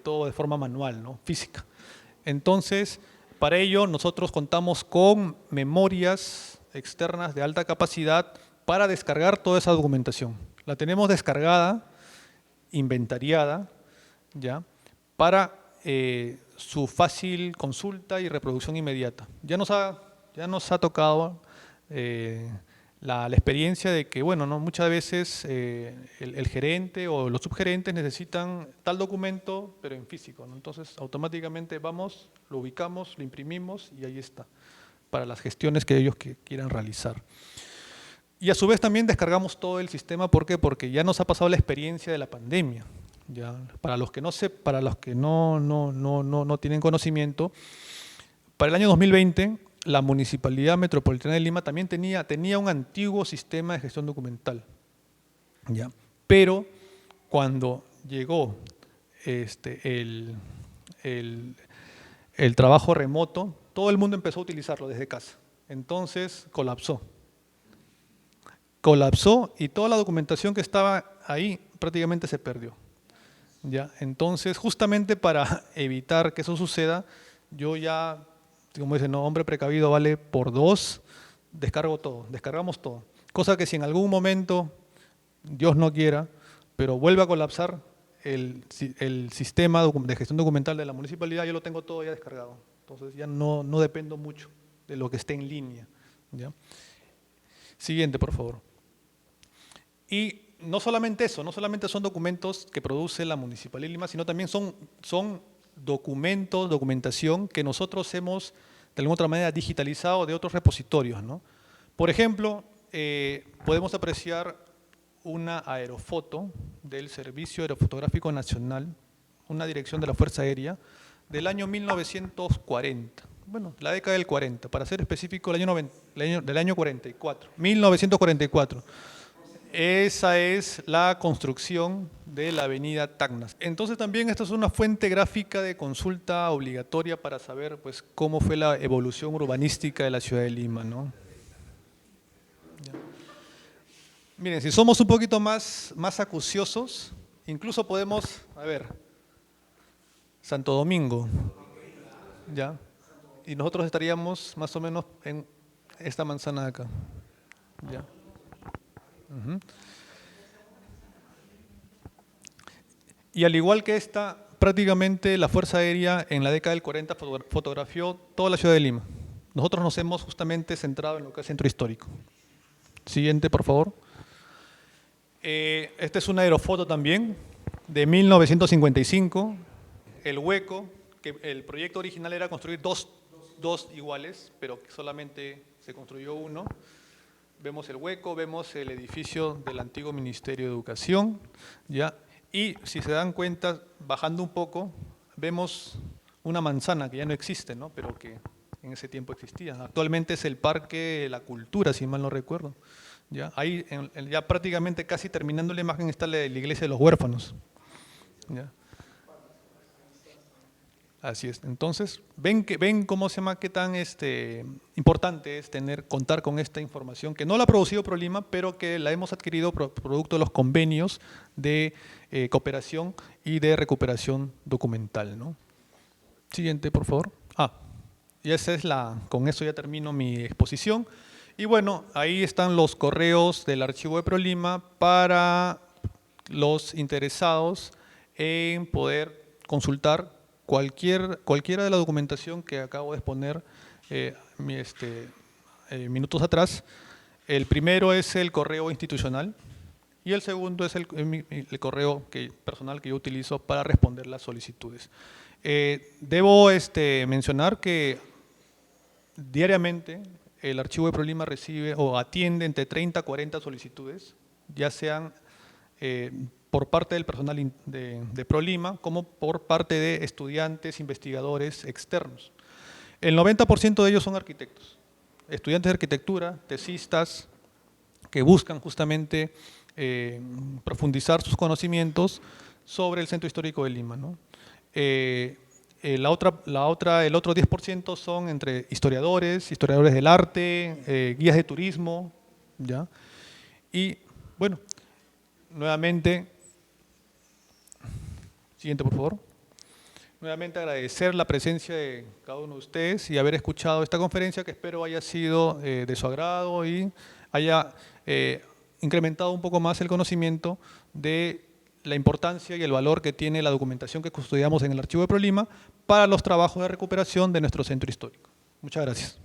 todo de forma manual, ¿no? Física. Entonces, para ello nosotros contamos con memorias externas de alta capacidad para descargar toda esa documentación. La tenemos descargada, inventariada, ¿ya? Para su fácil consulta y reproducción inmediata. Ya nos ha tocado la experiencia de que, bueno, ¿no? Muchas veces el gerente o los subgerentes necesitan tal documento, pero en físico, ¿no? Entonces, automáticamente vamos, lo ubicamos, lo imprimimos y ahí está, para las gestiones que ellos quieran realizar. Y a su vez también descargamos todo el sistema, ¿por qué? Porque ya nos ha pasado la experiencia de la pandemia. Ya, para los que no tienen conocimiento, para el año 2020 la Municipalidad Metropolitana de Lima también tenía un antiguo sistema de gestión documental, ¿ya? Pero cuando llegó el trabajo remoto, todo el mundo empezó a utilizarlo desde casa. Entonces colapsó y toda la documentación que estaba ahí prácticamente se perdió. ¿Ya? Entonces, justamente para evitar que eso suceda, yo ya, como dicen, no, hombre precavido vale por dos, descargamos todo. Cosa que si en algún momento, Dios no quiera, pero vuelve a colapsar el sistema de gestión documental de la municipalidad, yo lo tengo todo ya descargado. Entonces ya no dependo mucho de lo que esté en línea. ¿Ya? Siguiente, por favor. Y no solamente eso, no solamente son documentos que produce la Municipalidad de Lima, sino también son documentación que nosotros hemos de alguna otra manera digitalizado de otros repositorios, ¿no? Por ejemplo, podemos apreciar una aerofoto del Servicio Aerofotográfico Nacional, una dirección de la Fuerza Aérea, del año 1940. Bueno, la década del 40, para ser específico, del año 44, 1944. Esa es la construcción de la avenida Tacna. Entonces también esta es una fuente gráfica de consulta obligatoria para saber pues, cómo fue la evolución urbanística de la ciudad de Lima, ¿no? Ya. Miren, si somos un poquito más acuciosos, incluso podemos, a ver, Santo Domingo, ¿ya? Y nosotros estaríamos más o menos en esta manzana de acá, ¿ya? Y al igual que esta, prácticamente la Fuerza Aérea en la década del 40 fotografió toda la ciudad de Lima. Nosotros nos hemos justamente centrado en lo que es centro histórico. Siguiente, por favor. Esta es una aerofoto también de 1955. El hueco, que el proyecto original era construir dos iguales, pero solamente se construyó uno. Vemos el hueco, vemos el edificio del antiguo Ministerio de Educación, ¿ya? Y si se dan cuenta, bajando un poco, vemos una manzana que ya no existe, ¿no? Pero que en ese tiempo existía. Actualmente es el Parque La Cultura, si mal no recuerdo. ¿Ya? Ahí, ya prácticamente casi terminando la imagen, está la iglesia de los huérfanos. ¿Ya? Así es. Entonces, ven cómo se llama, qué tan importante es contar con esta información, que no la ha producido ProLima, pero que la hemos adquirido producto de los convenios de cooperación y de recuperación documental, ¿no? Siguiente, por favor. y con eso ya termino mi exposición. Y bueno, ahí están los correos del archivo de ProLima para los interesados en poder consultar cualquiera de la documentación que acabo de exponer minutos atrás. El primero es el correo institucional y el segundo es el correo personal que yo utilizo para responder las solicitudes. Debo mencionar que diariamente el archivo de ProLima recibe o atiende entre 30 a 40 solicitudes, ya sean por parte del personal de ProLima como por parte de estudiantes, investigadores externos. El 90% de ellos son arquitectos, estudiantes de arquitectura, tesistas, que buscan justamente profundizar sus conocimientos sobre el Centro Histórico de Lima, ¿no? El otro 10% son entre historiadores del arte, guías de turismo, ¿ya? Y bueno, nuevamente, siguiente por favor. Nuevamente agradecer la presencia de cada uno de ustedes y haber escuchado esta conferencia que espero haya sido de su agrado y haya incrementado un poco más el conocimiento de la importancia y el valor que tiene la documentación que custodiamos en el archivo de ProLima para los trabajos de recuperación de nuestro centro histórico. Muchas gracias.